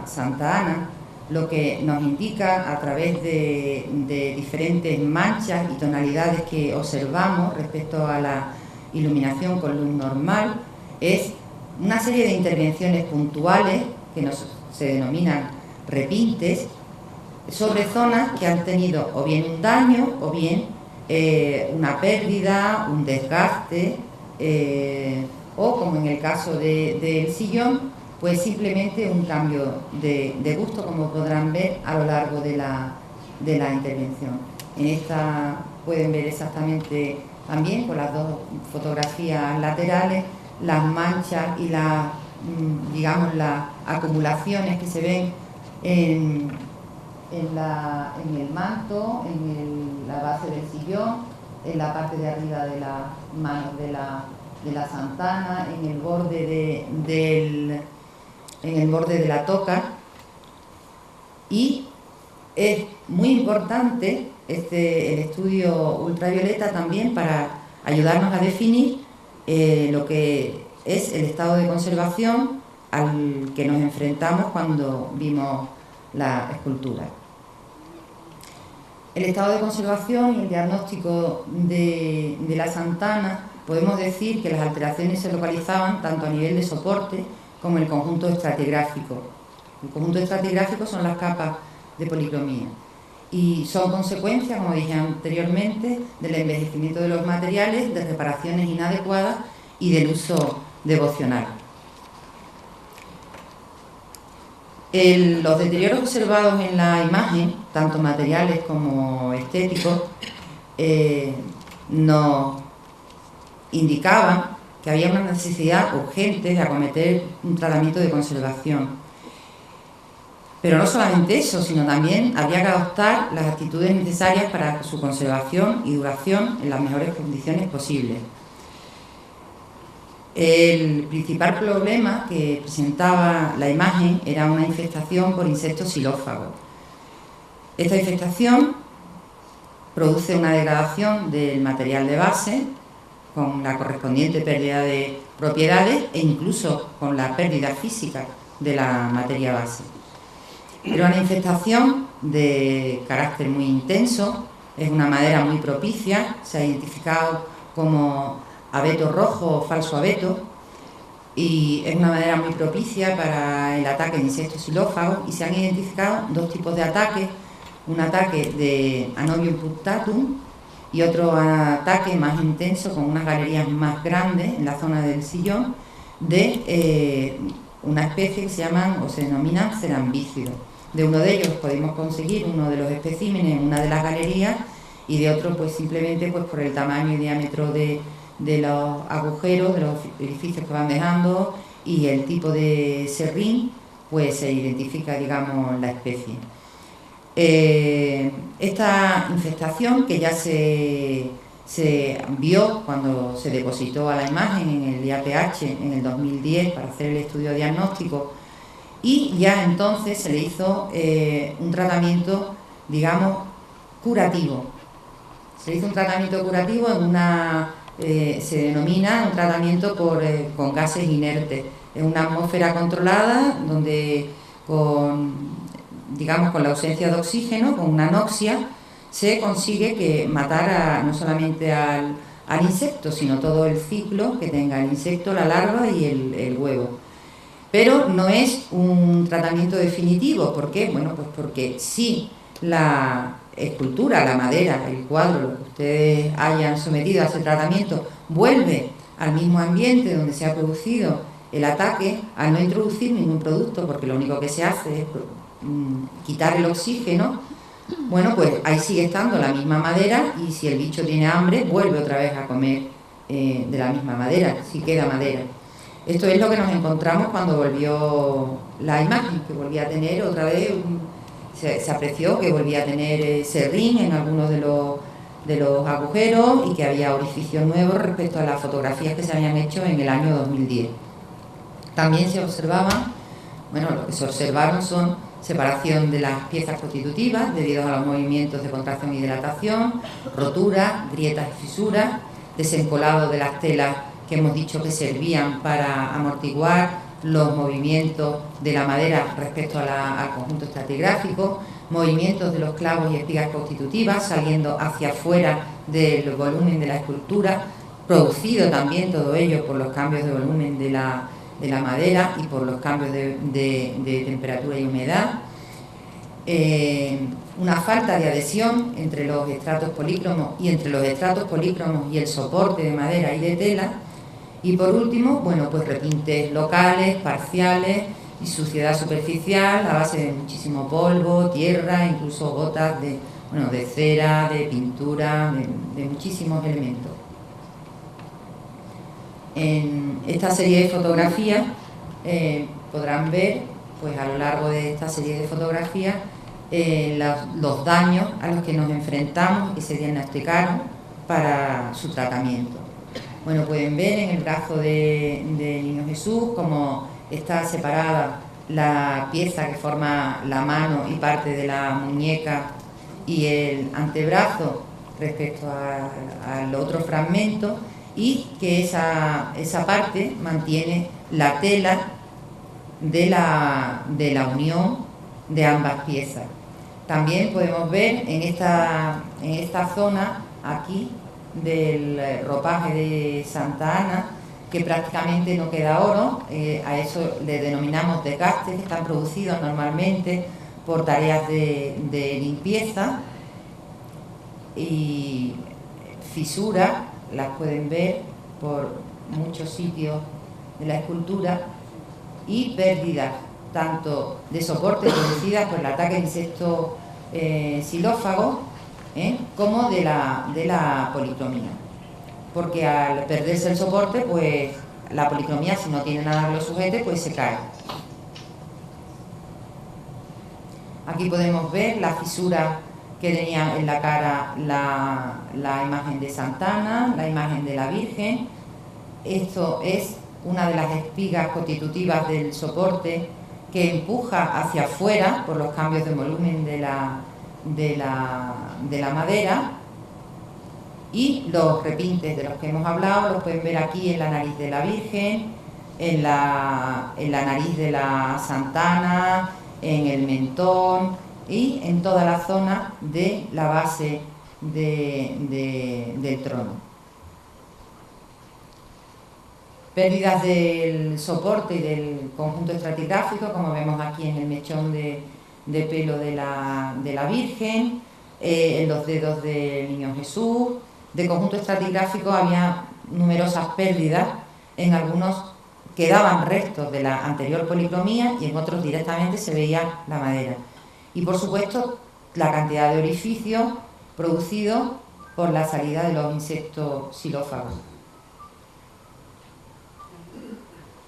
Santa Ana, lo que nos indica a través de diferentes manchas y tonalidades que observamos respecto a la iluminación con luz normal es una serie de intervenciones puntuales que se denominan repintes sobre zonas que han tenido o bien un daño o bien una pérdida, un desgaste o, como en el caso del sillón, pues simplemente un cambio de gusto, como podrán ver a lo largo de la intervención. En esta pueden ver exactamente también con las dos fotografías laterales las manchas y las, digamos, las acumulaciones que se ven en el manto, en la base del sillón, en la parte de arriba de las manos de la Santa Ana, en el borde de la toca. Y es muy importante el estudio ultravioleta también para ayudarnos a definir lo que es el estado de conservación al que nos enfrentamos cuando vimos la escultura. El estado de conservación y el diagnóstico de la Santa Ana, podemos decir que las alteraciones se localizaban tanto a nivel de soporte como el conjunto estratigráfico. El conjunto estratigráfico son las capas de policromía y son consecuencia, como dije anteriormente, del envejecimiento de los materiales, de reparaciones inadecuadas y del uso devocional. Los deterioros observados en la imagen, tanto materiales como estéticos, nos indicaban que había una necesidad urgente de acometer un tratamiento de conservación. Pero no solamente eso, sino también habría que adoptar las actitudes necesarias para su conservación y duración en las mejores condiciones posibles. El principal problema que presentaba la imagen era una infestación por insectos xilófagos. Esta infestación produce una degradación del material de base, con la correspondiente pérdida de propiedades e incluso con la pérdida física de la materia base. Era una infestación de carácter muy intenso, es una madera muy propicia, se ha identificado como abeto rojo o falso abeto, y es una madera muy propicia para el ataque de insectos xilófagos, y se han identificado dos tipos de ataques, un ataque de Anobium punctatum y otro ataque más intenso con unas galerías más grandes en la zona del sillón de una especie que se llaman o se denominan cerambícidos. De uno de ellos podemos conseguir uno de los especímenes en una de las galerías y de otro pues simplemente pues por el tamaño y diámetro de los agujeros, de los orificios que van dejando y el tipo de serrín, pues se identifica, digamos, la especie. Esta infestación, que ya se vio cuando se depositó a la imagen en el IAPH en el 2010 para hacer el estudio diagnóstico, y ya entonces se le hizo un tratamiento, digamos, curativo. Se le hizo un tratamiento curativo en se denomina un tratamiento con gases inertes. Es una atmósfera controlada donde con la ausencia de oxígeno, con una anoxia, se consigue matar no solamente al insecto, sino todo el ciclo que tenga el insecto, la larva y el huevo. Pero no es un tratamiento definitivo. ¿Por qué? Bueno, pues porque si la escultura, la madera, el cuadro, lo que ustedes hayan sometido a ese tratamiento, vuelve al mismo ambiente donde se ha producido el ataque, al no introducir ningún producto, porque lo único que se hace es quitar el oxígeno, bueno, pues ahí sigue estando la misma madera y si el bicho tiene hambre, vuelve otra vez a comer de la misma madera, si queda madera. Esto es lo que nos encontramos cuando volvió la imagen, que volvía a tener otra vez, se apreció que volvía a tener serrín en algunos de los agujeros y que había orificios nuevos respecto a las fotografías que se habían hecho en el año 2010. También se observaban, lo que se observaron son separación de las piezas constitutivas debido a los movimientos de contracción y dilatación, roturas, grietas y fisuras, desencolado de las telas que hemos dicho que servían para amortiguar los movimientos de la madera respecto al conjunto estratigráfico, movimientos de los clavos y espigas constitutivas saliendo hacia afuera del volumen de la escultura, producido también todo ello por los cambios de volumen de la madera y por los cambios de temperatura y humedad. Una falta de adhesión entre los estratos polícromos y el soporte de madera y de tela. Y por último, bueno, pues repintes locales, parciales y suciedad superficial a base de muchísimo polvo, tierra, incluso gotas de cera, de pintura, de muchísimos elementos. En esta serie de fotografías podrán ver, pues a lo largo de esta serie de fotografías, los daños a los que nos enfrentamos y que se diagnosticaron para su tratamiento. Bueno, pueden ver en el brazo de Niño Jesús cómo está separada la pieza que forma la mano y parte de la muñeca y el antebrazo respecto al otro fragmento, y que esa parte mantiene la tela de la unión de ambas piezas. También podemos ver en esta zona aquí del ropaje de Santa Ana que prácticamente no queda oro. A eso le denominamos desgastes, que están producidos normalmente por tareas de limpieza, y fisuras las pueden ver por muchos sitios de la escultura, y pérdidas tanto de soporte producidas por el ataque de insectos xilófagos como de la policromía, porque al perderse el soporte, pues la policromía, si no tiene nada que lo sujete, pues se cae. Aquí podemos ver la fisura que tenía en la cara la imagen de Santa Ana, la imagen de la Virgen. Esto es una de las espigas constitutivas del soporte que empuja hacia afuera por los cambios de volumen de la madera, y los repintes de los que hemos hablado los pueden ver aquí en la nariz de la Virgen, en la nariz de la Santa Ana, en el mentón y en toda la zona de la base del trono. Pérdidas del soporte y del conjunto estratigráfico, como vemos aquí en el mechón de pelo de la Virgen, en los dedos del Niño Jesús. De conjunto estratigráfico había numerosas pérdidas, en algunos quedaban restos de la anterior policromía y en otros directamente se veía la madera. Y por supuesto la cantidad de orificios producidos por la salida de los insectos xilófagos.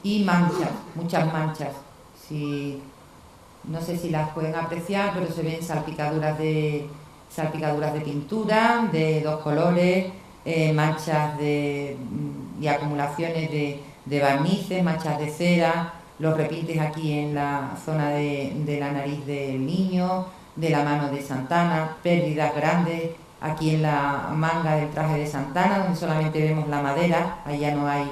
Y manchas, muchas manchas. No sé si las pueden apreciar, pero se ven salpicaduras de pintura de dos colores, manchas y acumulaciones de barnices, manchas de cera, los repintes aquí en la zona de la nariz del niño, de la mano de Santa Ana, pérdidas grandes aquí en la manga del traje de Santa Ana, donde solamente vemos la madera. Ahí ya no hay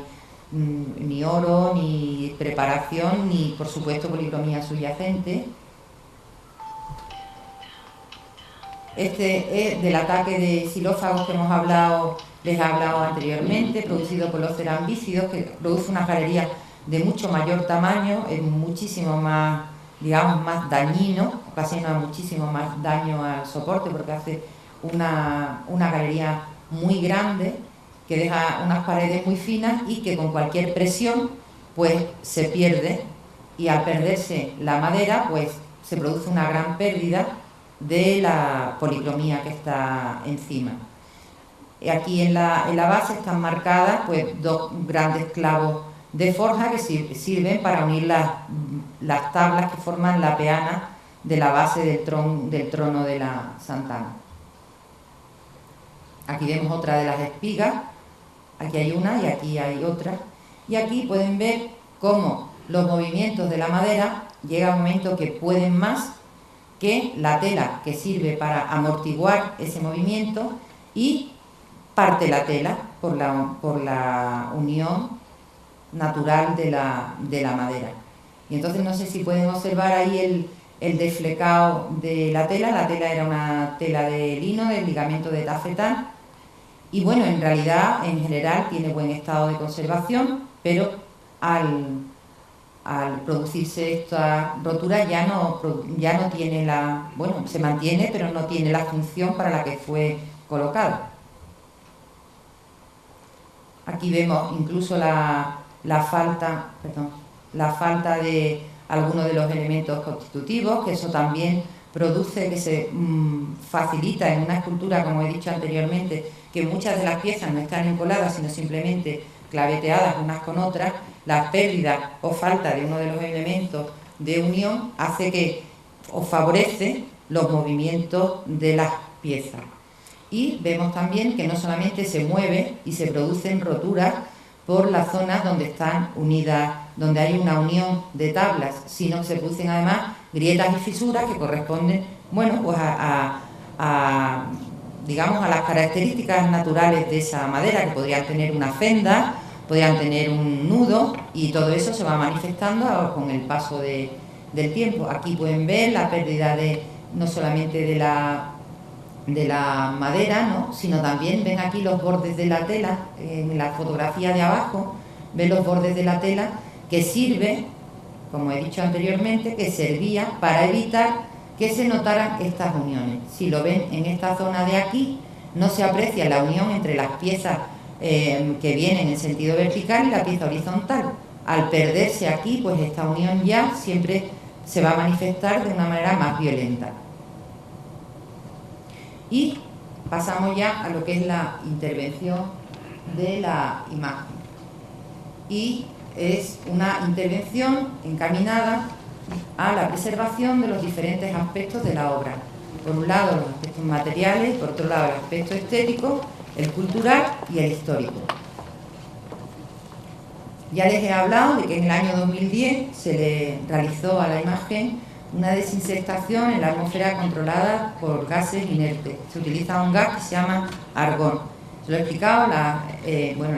ni oro, ni preparación, ni por supuesto policromía subyacente. Este es del ataque de xilófagos que les he hablado anteriormente, producido por los cerambícidos, que produce una galería de mucho mayor tamaño, es muchísimo más, digamos, más dañino, ocasiona muchísimo más daño al soporte porque hace una galería muy grande que deja unas paredes muy finas y que con cualquier presión pues se pierde, y al perderse la madera pues se produce una gran pérdida de la policromía que está encima. Aquí en la base están marcadas pues dos grandes clavos de forja que sirven para unir las tablas que forman la peana de la base del trono de la Santa Ana. Aquí vemos otra de las espigas, aquí hay una y aquí hay otra, y aquí pueden ver cómo los movimientos de la madera llega un momento que pueden más que la tela, que sirve para amortiguar ese movimiento, y parte la tela por la unión natural de la madera. Y entonces no sé si pueden observar ahí el desflecado de la tela. La tela era una tela de lino, del ligamento de tafetán, y bueno, en realidad, en general, tiene buen estado de conservación, pero al producirse esta rotura ya no tiene se mantiene, pero no tiene la función para la que fue colocada. Aquí vemos incluso la falta de algunos de los elementos constitutivos, que eso también produce que se facilita en una escultura, como he dicho anteriormente, que muchas de las piezas no están encoladas, sino simplemente claveteadas unas con otras. La pérdida o falta de uno de los elementos de unión hace que o favorece los movimientos de las piezas. Y vemos también que no solamente se mueve y se producen roturas por las zonas donde están unidas, donde hay una unión de tablas, sino que se producen además grietas y fisuras que corresponden, bueno, pues digamos, a las características naturales de esa madera, que podrían tener una fenda, podrían tener un nudo, y todo eso se va manifestando con el paso del tiempo. Aquí pueden ver la pérdida no solamente de la madera, ¿no?, sino también ven aquí los bordes de la tela. En la fotografía de abajo ven los bordes de la tela, que sirve, como he dicho anteriormente, que servía para evitar que se notaran estas uniones. Si lo ven en esta zona de aquí, no se aprecia la unión entre las piezas que vienen en sentido vertical y la pieza horizontal. Al perderse aquí, pues esta unión ya siempre se va a manifestar de una manera más violenta. Y pasamos ya a lo que es la intervención de la imagen. Y es una intervención encaminada a la preservación de los diferentes aspectos de la obra. Por un lado, los aspectos materiales, por otro lado, el aspecto estético, el cultural y el histórico. Ya les he hablado de que en el año 2010 se le realizó a la imagen una desinsectación en la atmósfera controlada por gases inertes. Se utiliza un gas que se llama argón. Se lo he explicado, la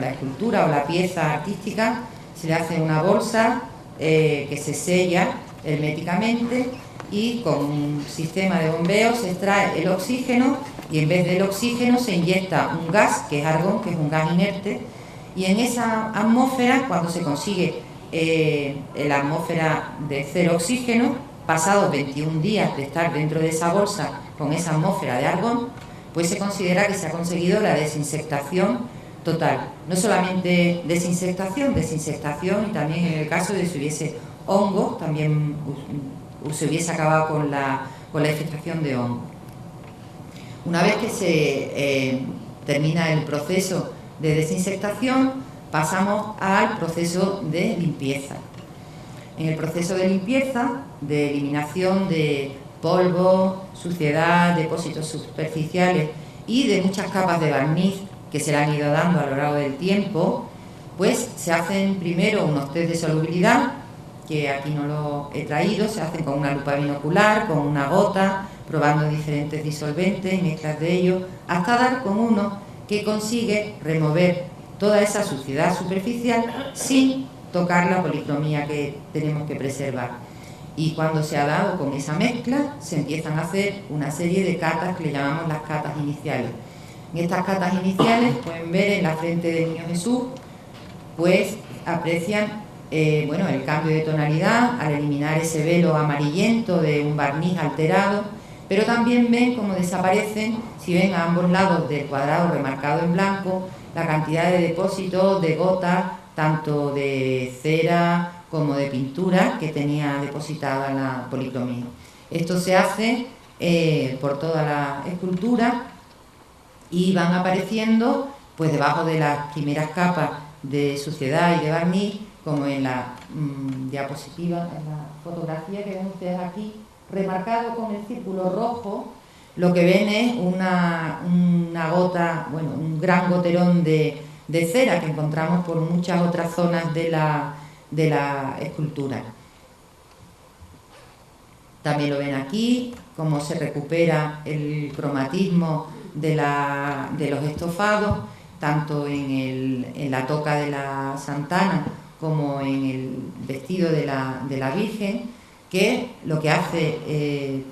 escultura o la pieza artística se le hace una bolsa que se sella herméticamente, y con un sistema de bombeo se extrae el oxígeno, y en vez del oxígeno se inyecta un gas que es argón, que es un gas inerte, y en esa atmósfera, cuando se consigue la atmósfera de cero oxígeno, pasados 21 días de estar dentro de esa bolsa con esa atmósfera de argón, pues se considera que se ha conseguido la desinsectación total. No solamente desinsectación, y también en el caso de si hubiese hongos, también se hubiese acabado con la infestación de hongos. Una vez que se termina el proceso de desinsectación, pasamos al proceso de limpieza. En el proceso de limpieza, de eliminación de polvo, suciedad, depósitos superficiales y de muchas capas de barniz que se le han ido dando a lo largo del tiempo, pues se hacen primero unos test de solubilidad, que aquí no lo he traído, se hacen con una lupa binocular, con una gota, probando diferentes disolventes, mezclas de ellos, hasta dar con uno que consigue remover toda esa suciedad superficial sin tocar la policromía que tenemos que preservar. Y cuando se ha dado con esa mezcla, se empiezan a hacer una serie de catas que le llamamos las catas iniciales. En estas catas iniciales pueden ver en la frente del Niño Jesús, pues aprecian el cambio de tonalidad al eliminar ese velo amarillento de un barniz alterado, pero también ven cómo desaparecen, si ven a ambos lados del cuadrado remarcado en blanco, la cantidad de depósitos de gotas, tanto de cera como de pintura que tenía depositada la policromía. Esto se hace por toda la escultura y van apareciendo pues debajo de las primeras capas de suciedad y de barniz, como en la diapositiva, en la fotografía que ven ustedes aquí, remarcado con el círculo rojo. Lo que ven es una gota, un gran goterón de cera que encontramos por muchas otras zonas de la escultura. También lo ven aquí, cómo se recupera el cromatismo de los estofados, tanto en la toca de la Santana como en el vestido de la Virgen, que lo que hacen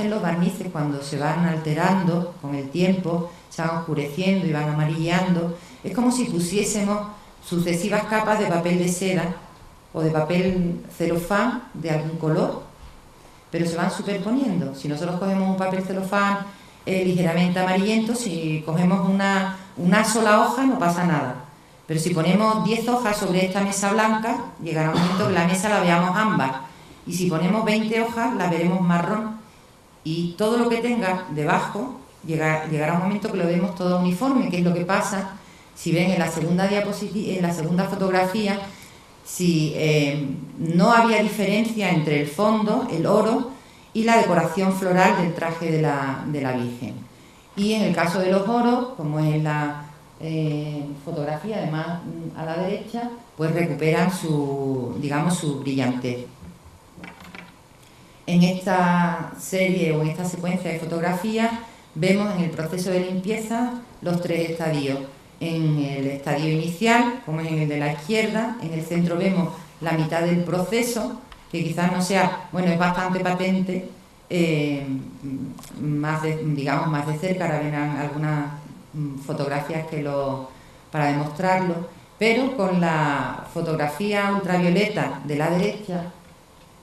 los barnices cuando se van alterando con el tiempo, se van oscureciendo y van amarillando, es como si pusiésemos sucesivas capas de papel de seda o de papel celofán de algún color, pero se van superponiendo. Si nosotros cogemos un papel celofán ligeramente amarillento, si cogemos una sola hoja no pasa nada, pero si ponemos 10 hojas sobre esta mesa blanca, llegará un momento que la mesa la veamos ámbar, y si ponemos 20 hojas la veremos marrón, y todo lo que tenga debajo llegará un momento que lo vemos todo uniforme, que es lo que pasa si ven en la segunda diapositiva, en la segunda fotografía, si no había diferencia entre el fondo, el oro, y la decoración floral del traje de la Virgen. Y en el caso de los oros, como es la fotografía, además a la derecha, pues recuperan su brillantez. En esta serie o en esta secuencia de fotografías vemos en el proceso de limpieza los 3 estadios. En el estadio inicial, como es en el de la izquierda, en el centro vemos la mitad del proceso, que quizás no sea, bueno, es bastante patente, más de cerca, ahora verán algunas fotografías para demostrarlo, pero con la fotografía ultravioleta de la derecha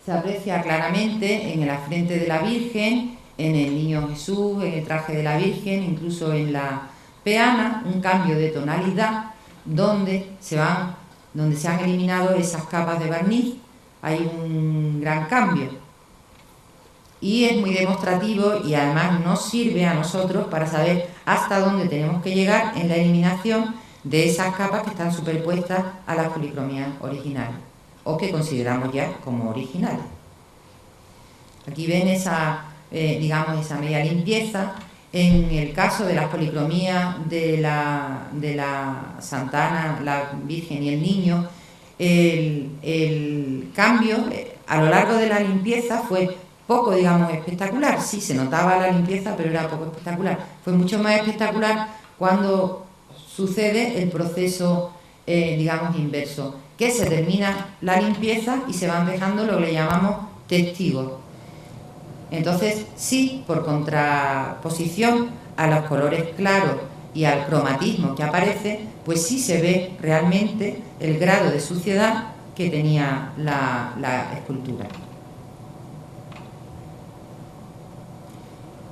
se aprecia claramente en la frente de la Virgen, en el Niño Jesús, en el traje de la Virgen, incluso en la peana, un cambio de tonalidad donde se han eliminado esas capas de barniz. Hay un gran cambio y es muy demostrativo, y además nos sirve a nosotros para saber hasta dónde tenemos que llegar en la eliminación de esas capas que están superpuestas a las policromías originales o que consideramos ya como originales. Aquí ven esa media limpieza. En el caso de las policromías de la Santa Ana, la Virgen y el Niño, el cambio a lo largo de la limpieza fue poco, espectacular. Sí, se notaba la limpieza, pero era poco espectacular. Fue mucho más espectacular cuando sucede el proceso, inverso, que se termina la limpieza y se van dejando lo que le llamamos testigos. Entonces, sí, por contraposición a los colores claros y al cromatismo que aparece, pues sí se ve realmente el grado de suciedad que tenía la escultura.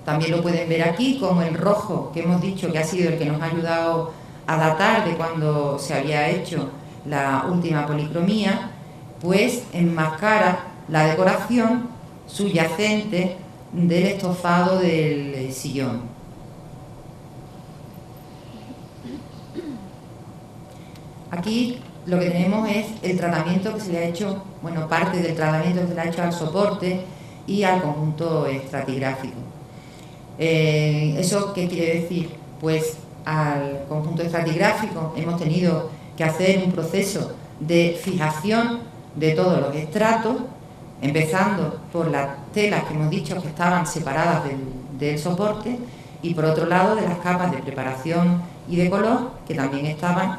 También lo pueden ver aquí, como el rojo, que hemos dicho que ha sido el que nos ha ayudado a datar de cuando se había hecho la última policromía, pues enmascara la decoración subyacente del estofado del sillón. Aquí lo que tenemos es el tratamiento que se le ha hecho, parte del tratamiento que se le ha hecho al soporte y al conjunto estratigráfico. ¿Eso qué quiere decir? Pues al conjunto estratigráfico hemos tenido que hacer un proceso de fijación de todos los estratos, empezando por las telas que hemos dicho que estaban separadas del soporte, y por otro lado de las capas de preparación y de color, que también estaban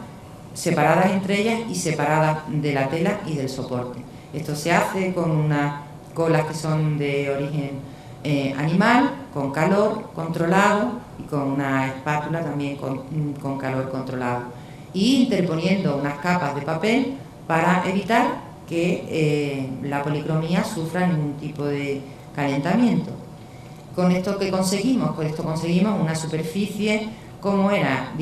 separadas entre ellas y separadas de la tela y del soporte. Esto se hace con unas colas que son de origen animal, con calor controlado, y con una espátula también con calor controlado, y interponiendo unas capas de papel para evitar que la policromía sufra ningún tipo de calentamiento. ¿Con esto qué conseguimos? Con esto conseguimos una superficie como era,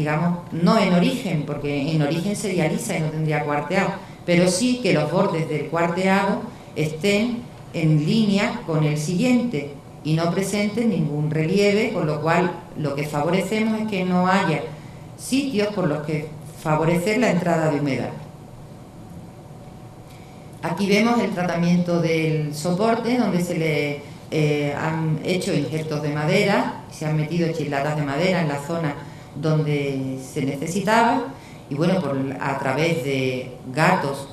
no en origen, porque en origen sería lisa y no tendría cuarteado, pero sí que los bordes del cuarteado estén en línea con el siguiente y no presenten ningún relieve, con lo cual lo que favorecemos es que no haya sitios por los que favorecer la entrada de humedad. Aquí vemos el tratamiento del soporte, donde se le han hecho injertos de madera, se han metido chislatas de madera en la zona donde se necesitaba, y a través de gatos,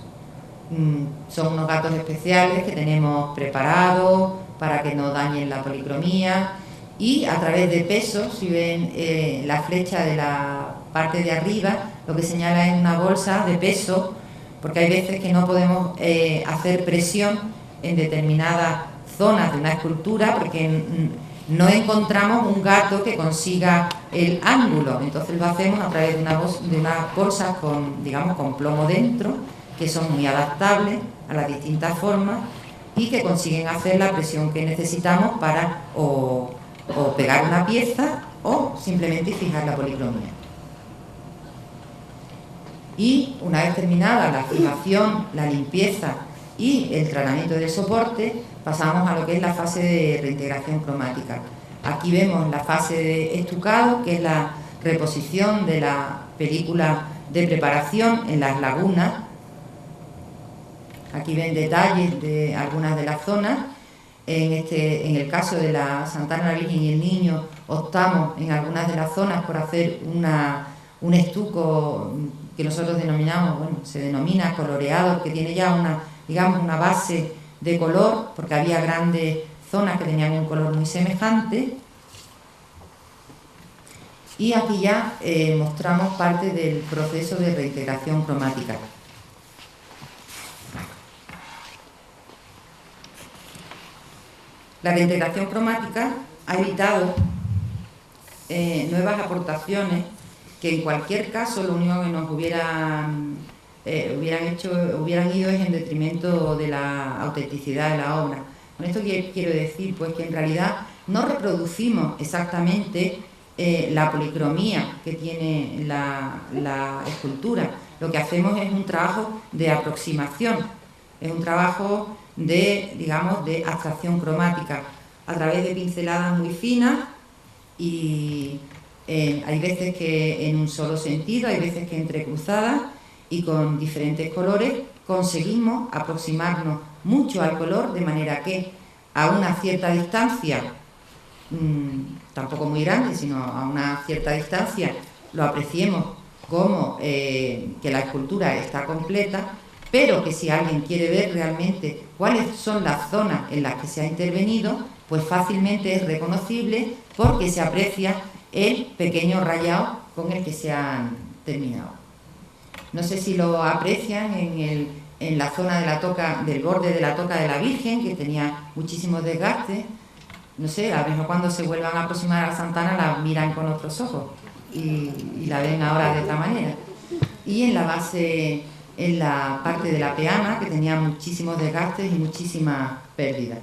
son unos gatos especiales que tenemos preparados para que no dañen la policromía, y a través de pesos, si ven la flecha de la parte de arriba, lo que señala es una bolsa de peso, porque hay veces que no podemos hacer presión en determinadas zonas de una escultura porque no encontramos un gato que consiga el ángulo. Entonces lo hacemos a través de unas bolsas con, digamos, con plomo dentro, que son muy adaptables a las distintas formas y que consiguen hacer la presión que necesitamos para o pegar una pieza o simplemente fijar la policromía. Y una vez terminada la fijación, la limpieza y el tratamiento del soporte, pasamos a lo que es la fase de reintegración cromática. Aquí vemos la fase de estucado, que es la reposición de la película de preparación en las lagunas. Aquí ven detalles de algunas de las zonas. En el caso de la Santana, la Virgen y el Niño, optamos en algunas de las zonas por hacer un estuco que nosotros denominamos, bueno, se denomina coloreado, que tiene ya una base de color, porque había grandes zonas que tenían un color muy semejante. Y aquí ya mostramos parte del proceso de reintegración cromática. La reintegración cromática ha evitado nuevas aportaciones que en cualquier caso lo único que nos hubieran ido es en detrimento de la autenticidad de la obra. Con esto quiero decir pues que en realidad no reproducimos exactamente la policromía que tiene la escultura. Lo que hacemos es un trabajo de aproximación, es un trabajo de, digamos, de abstracción cromática a través de pinceladas muy finas y hay veces que en un solo sentido, hay veces que entrecruzadas y con diferentes colores conseguimos aproximarnos mucho al color de manera que a una cierta distancia, tampoco muy grande, sino a una cierta distancia, lo apreciemos como que la escultura está completa, pero que si alguien quiere ver realmente cuáles son las zonas en las que se ha intervenido, pues fácilmente es reconocible porque se aprecia el pequeño rayado con el que se han terminado. No sé si lo aprecian en la zona de la toca, del borde de la toca de la Virgen, que tenía muchísimos desgastes. No sé, a lo mejor cuando se vuelvan a aproximar a la Santana la miran con otros ojos y la ven ahora de esta manera. Y en la base, en la parte de la peana, que tenía muchísimos desgastes y muchísimas pérdidas.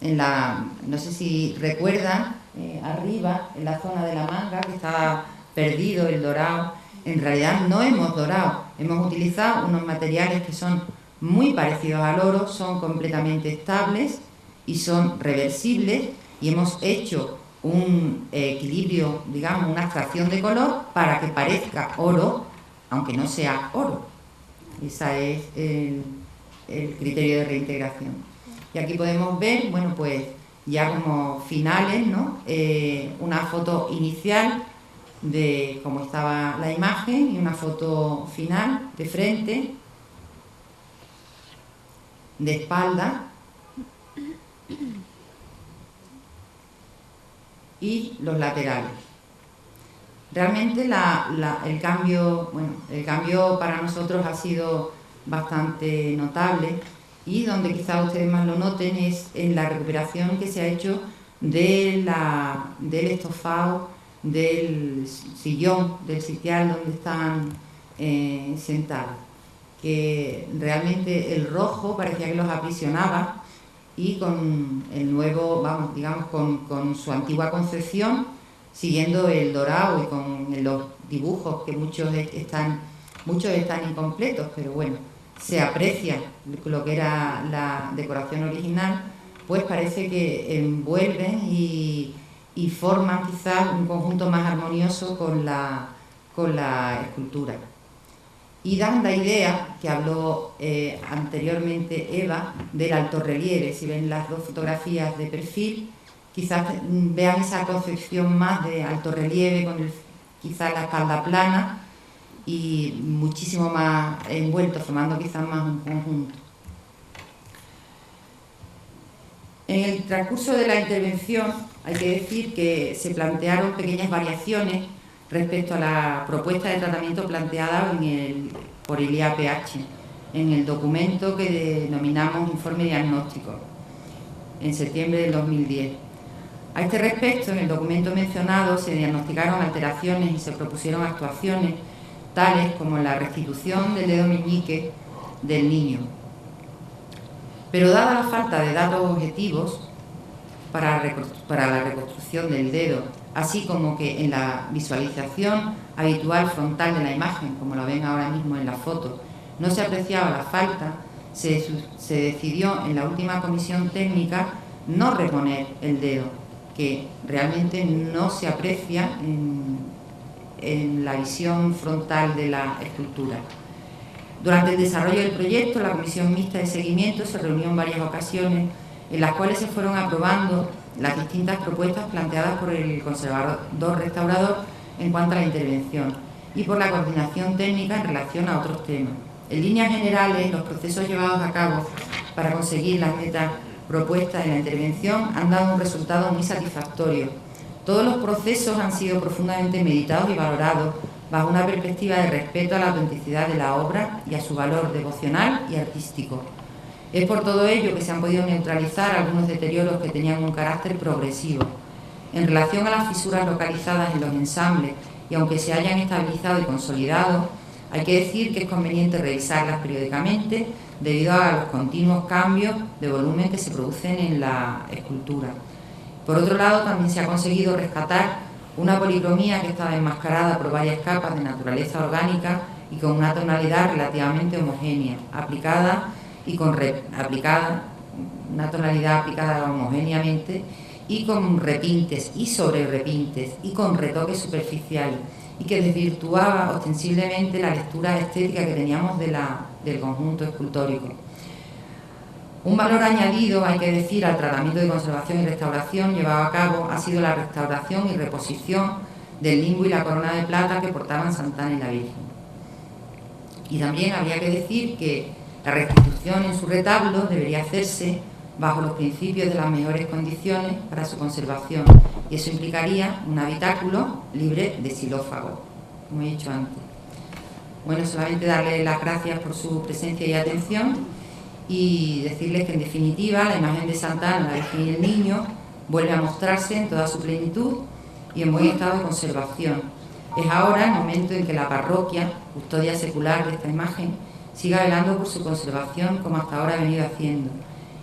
No sé si recuerdan, arriba, en la zona de la manga, que estaba perdido el dorado. En realidad no hemos dorado, hemos utilizado unos materiales que son muy parecidos al oro, son completamente estables y son reversibles y hemos hecho un equilibrio, digamos, una abstracción de color para que parezca oro, aunque no sea oro. Ese es el criterio de reintegración. Y aquí podemos ver, bueno, pues ya como finales, ¿no? Una foto inicial de cómo estaba la imagen y una foto final de frente, de espalda y los laterales. Realmente el cambio para nosotros ha sido bastante notable y donde quizá ustedes más lo noten es en la recuperación que se ha hecho del estofado del sillón, del sitial donde están sentados, que realmente el rojo parecía que los aprisionaba y con el nuevo, vamos, digamos, con su antigua concepción, siguiendo el dorado y con los dibujos que muchos están incompletos, pero bueno, se aprecia lo que era la decoración original, pues parece que envuelven y forman quizás un conjunto más armonioso con la escultura. Y dan la idea, que habló anteriormente Eva, del altorrelieve. Si ven las dos fotografías de perfil, quizás vean esa concepción más de altorrelieve, con quizás la espalda plana y muchísimo más envuelto, formando quizás más un conjunto. En el transcurso de la intervención hay que decir que se plantearon pequeñas variaciones respecto a la propuesta de tratamiento planteada por el IAPH en el documento que denominamos Informe Diagnóstico en septiembre del 2010. A este respecto, en el documento mencionado se diagnosticaron alteraciones y se propusieron actuaciones tales como la restitución del dedo meñique del niño. Pero dada la falta de datos objetivos para la reconstrucción del dedo, así como que en la visualización habitual frontal de la imagen, como lo ven ahora mismo en la foto, no se apreciaba la falta, se decidió en la última comisión técnica no reponer el dedo, que realmente no se aprecia en la visión frontal de la escultura. Durante el desarrollo del proyecto, la Comisión Mixta de Seguimiento se reunió en varias ocasiones en las cuales se fueron aprobando las distintas propuestas planteadas por el conservador restaurador en cuanto a la intervención y por la coordinación técnica en relación a otros temas. En líneas generales, los procesos llevados a cabo para conseguir las metas propuestas en la intervención han dado un resultado muy satisfactorio. Todos los procesos han sido profundamente meditados y valorados bajo una perspectiva de respeto a la autenticidad de la obra y a su valor devocional y artístico. Es por todo ello que se han podido neutralizar algunos deterioros que tenían un carácter progresivo. En relación a las fisuras localizadas en los ensambles, y aunque se hayan estabilizado y consolidado, hay que decir que es conveniente revisarlas periódicamente debido a los continuos cambios de volumen que se producen en la escultura. Por otro lado, también se ha conseguido rescatar una policromía que estaba enmascarada por varias capas de naturaleza orgánica y con una tonalidad relativamente homogénea, una tonalidad aplicada homogéneamente y con repintes y sobre repintes y con retoques superficiales, y que desvirtuaba ostensiblemente la lectura estética que teníamos del conjunto escultórico. Un valor añadido, hay que decir, al tratamiento de conservación y restauración llevado a cabo ha sido la restauración y reposición del limbo y la corona de plata que portaban Santa Ana y la Virgen. Y también habría que decir que la restitución en su retablo debería hacerse bajo los principios de las mejores condiciones para su conservación, y eso implicaría un habitáculo libre de xilófago, como he dicho antes. Bueno, solamente darles las gracias por su presencia y atención y decirles que, en definitiva, la imagen de Santa Ana, la Virgen y el Niño vuelve a mostrarse en toda su plenitud y en buen estado de conservación. Es ahora el momento en que la parroquia, custodia secular de esta imagen, siga velando por su conservación como hasta ahora ha venido haciendo,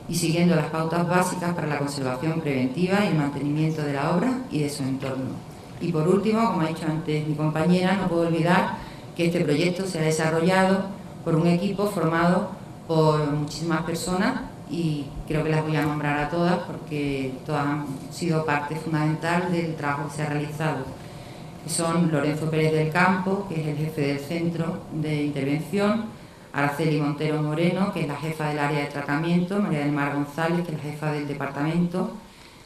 y siguiendo las pautas básicas para la conservación preventiva y el mantenimiento de la obra y de su entorno. Y por último, como ha dicho antes mi compañera, no puedo olvidar que este proyecto se ha desarrollado por un equipo formado por muchísimas personas, y creo que las voy a nombrar a todas porque todas han sido parte fundamental del trabajo que se ha realizado. Son Lorenzo Pérez del Campo, que es el jefe del centro de intervención; Araceli Montero Moreno, que es la jefa del área de tratamiento; María del Mar González, que es la jefa del departamento;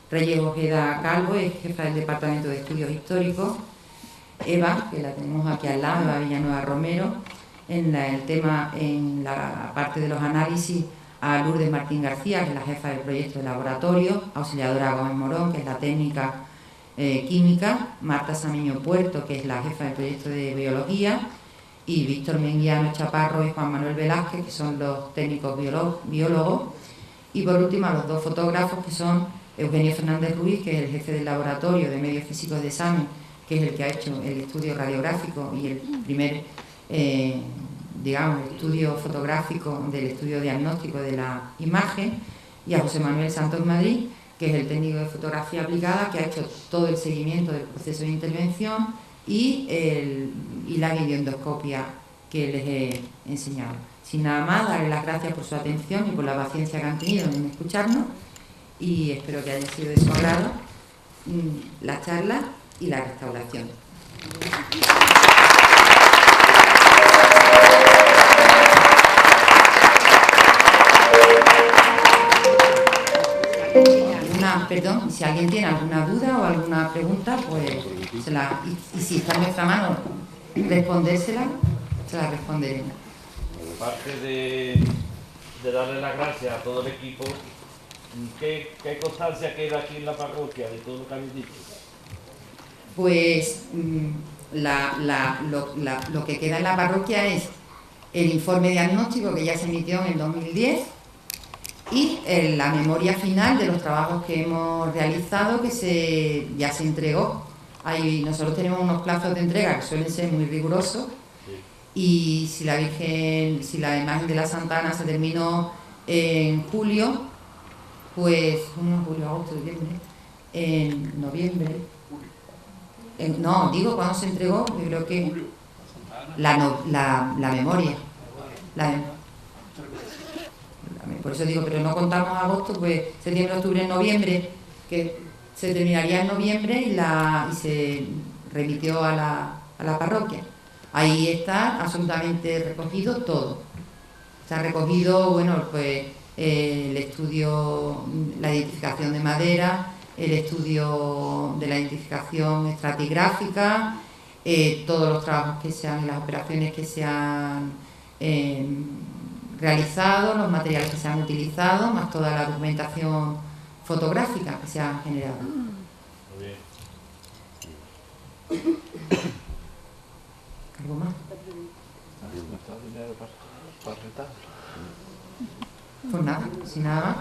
Reyes Ojeda Calvo, es jefa del departamento de estudios históricos; Eva, que la tenemos aquí al lado, Eva Villanueva Romero, en la parte de los análisis, a Lourdes Martín García, que es la jefa del proyecto de laboratorio; Auxiliadora Gómez Morón, que es la técnica química; Marta Samiño Puerto, que es la jefa del proyecto de biología; y Víctor Menguiano Chaparro y Juan Manuel Velázquez, que son los técnicos biólogos; y por último a los dos fotógrafos, que son Eugenio Fernández Ruiz, que es el jefe del laboratorio de medios físicos de examen, que es el que ha hecho el estudio radiográfico y el primer estudio fotográfico del estudio diagnóstico de la imagen; y a José Manuel Santos Madrid, que es el técnico de fotografía aplicada, que ha hecho todo el seguimiento del proceso de intervención y la videoendoscopia que les he enseñado. Sin nada más, darles las gracias por su atención y por la paciencia que han tenido en escucharnos, y espero que haya sido de su agrado la charla y la restauración. Perdón, si alguien tiene alguna duda o alguna pregunta, pues y si está en nuestra mano respondérsela, se la responderemos. Aparte de darle las gracias a todo el equipo, ¿qué constancia queda aquí en la parroquia de todo lo que habéis dicho? Pues lo que queda en la parroquia es el informe diagnóstico que ya se emitió en el 2010 y la memoria final de los trabajos que hemos realizado que ya se entregó. Nosotros tenemos unos plazos de entrega que suelen ser muy rigurosos y si la imagen de la Santa Ana se terminó en julio, pues julio, agosto, septiembre, en noviembre. No, digo cuando se entregó, yo creo que la memoria. Por eso digo, pero no contamos agosto, pues septiembre, octubre, noviembre, que se terminaría en noviembre y se remitió a la parroquia. Ahí está absolutamente recogido todo. Se ha recogido, bueno, pues el estudio, la identificación de madera, el estudio de la identificación estratigráfica, todos los trabajos las operaciones que se han realizado, los materiales que se han utilizado, más toda la documentación fotográfica que se ha generado. Muy bien. ¿Algo más? Pues nada, sin nada más.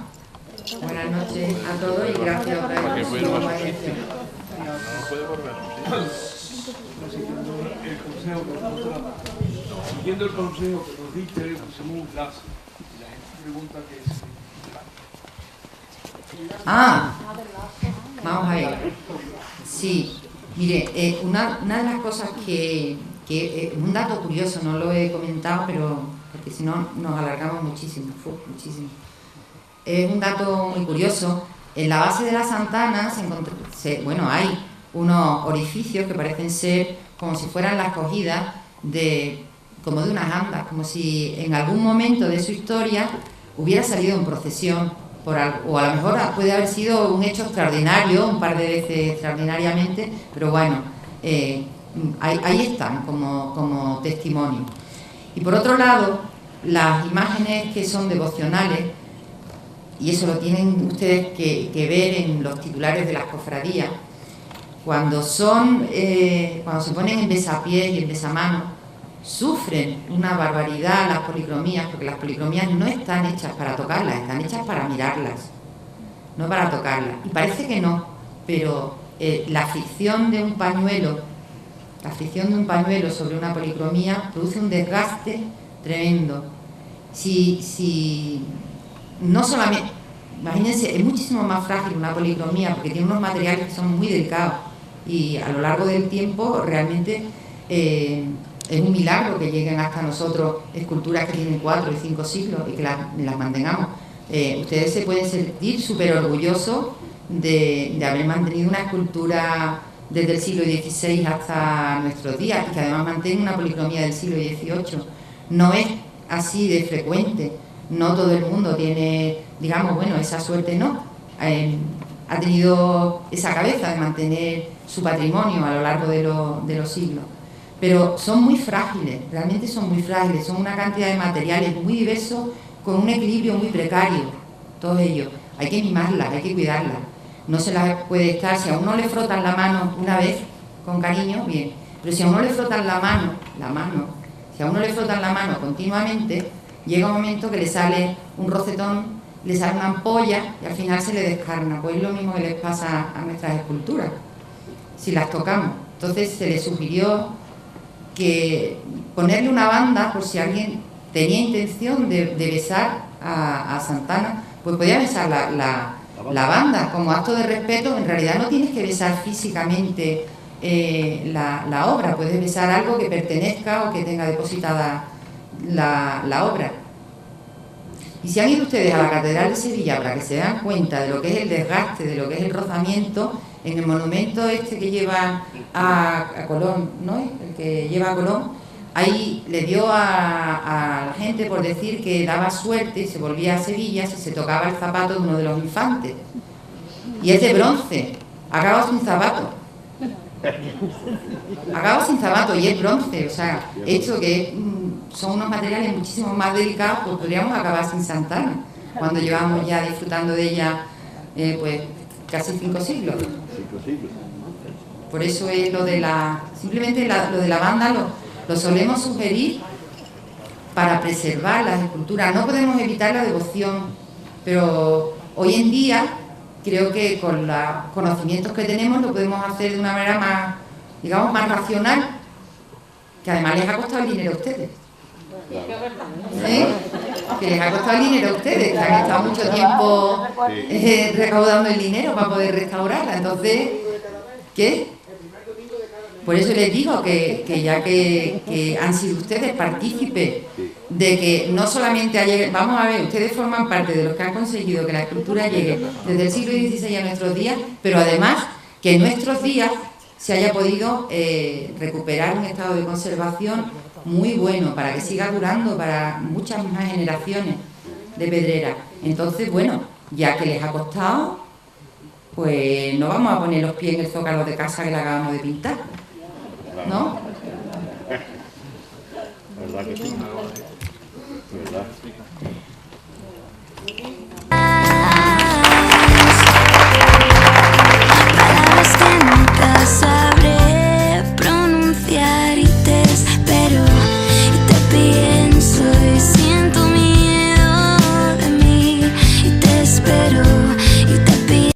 Buenas noches a todos y gracias otra vez por su atención. Siguiendo el consejo que nos diste, hacemos un clase. Y la gente pregunta qué es. Vamos a ver. Sí, mire, una de las cosas que un dato curioso, no lo he comentado, pero porque si no nos alargamos muchísimo, muchísimo. Es un dato muy curioso. En la base de la Santa Ana hay unos orificios que parecen ser como si fueran las cogidas como de unas andas, como si en algún momento de su historia hubiera salido en procesión por algo, o a lo mejor puede haber sido un hecho extraordinario, un par de veces extraordinariamente, pero bueno, ahí están como testimonio. Y por otro lado, las imágenes que son devocionales, y eso lo tienen ustedes que ver en los titulares de las cofradías, cuando se ponen en besapiés y en besamanos, sufren una barbaridad las policromías, porque las policromías no están hechas para tocarlas, están hechas para mirarlas, no para tocarlas. Y parece que no, pero la fricción de un pañuelo sobre una policromía produce un desgaste tremendo. Si no solamente, imagínense, es muchísimo más frágil una policromía porque tiene unos materiales que son muy delicados y a lo largo del tiempo realmente es un milagro que lleguen hasta nosotros esculturas que tienen 4 y 5 siglos y que las mantengamos. Ustedes se pueden sentir súper orgullosos de haber mantenido una escultura desde el siglo XVI hasta nuestros días y que además mantiene una policromía del siglo XVIII. No es así de frecuente, no todo el mundo tiene, digamos, bueno, esa suerte no. Ha tenido esa cabeza de mantener su patrimonio a lo largo de los siglos. Pero son muy frágiles, realmente son muy frágiles, son una cantidad de materiales muy diversos con un equilibrio muy precario, todos ellos. Hay que mimarlas, hay que cuidarlas. No se las puede estar, si a uno le frotan la mano una vez, con cariño, bien. Pero si a uno le frotan la mano, si a uno le frotan la mano continuamente, llega un momento que le sale un rocetón, le sale una ampolla y al final se le descarna. Pues es lo mismo que les pasa a nuestras esculturas, si las tocamos. Entonces se le sugirió que ponerle una banda por si alguien tenía intención de besar a Santa Ana, pues podía besar la banda como acto de respeto. En realidad no tienes que besar físicamente la obra, puedes besar algo que pertenezca o que tenga depositada la obra. Y si han ido ustedes a la Catedral de Sevilla para que se den cuenta de lo que es el desgaste, de lo que es el rozamiento, en el monumento este que lleva a Colón, ¿no? El que lleva a Colón, ahí le dio a la gente por decir que daba suerte y se volvía a Sevilla si se tocaba el zapato de uno de los infantes. Y es de bronce, acaba sin zapato. Acaba sin zapato y es bronce, o sea, hecho que son unos materiales muchísimo más delicados, pues podríamos acabar sin Santa Ana, cuando llevamos ya disfrutando de ella pues casi 5 siglos. Por eso es lo de simplemente lo de la banda lo solemos sugerir para preservar las esculturas. No podemos evitar la devoción, pero hoy en día creo que con los conocimientos que tenemos lo podemos hacer de una manera más, digamos, más racional, que además les ha costado el dinero a ustedes. ¿Sí? Que les ha costado el dinero a ustedes, que han estado mucho tiempo recaudando el dinero para poder restaurarla. Entonces, ¿qué? Por eso les digo que ya que han sido ustedes partícipes de que no solamente llegue, vamos a ver, ustedes forman parte de los que han conseguido que la escultura llegue desde el siglo XVI a nuestros días, pero además que en nuestros días se haya podido recuperar un estado de conservación muy bueno para que siga durando para muchas más generaciones de pedreras. Entonces, bueno, ya que les ha costado, pues no vamos a poner los pies en el zócalo de casa que la acabamos de pintar, ¿no? ¿Verdad que sí? ¿Verdad?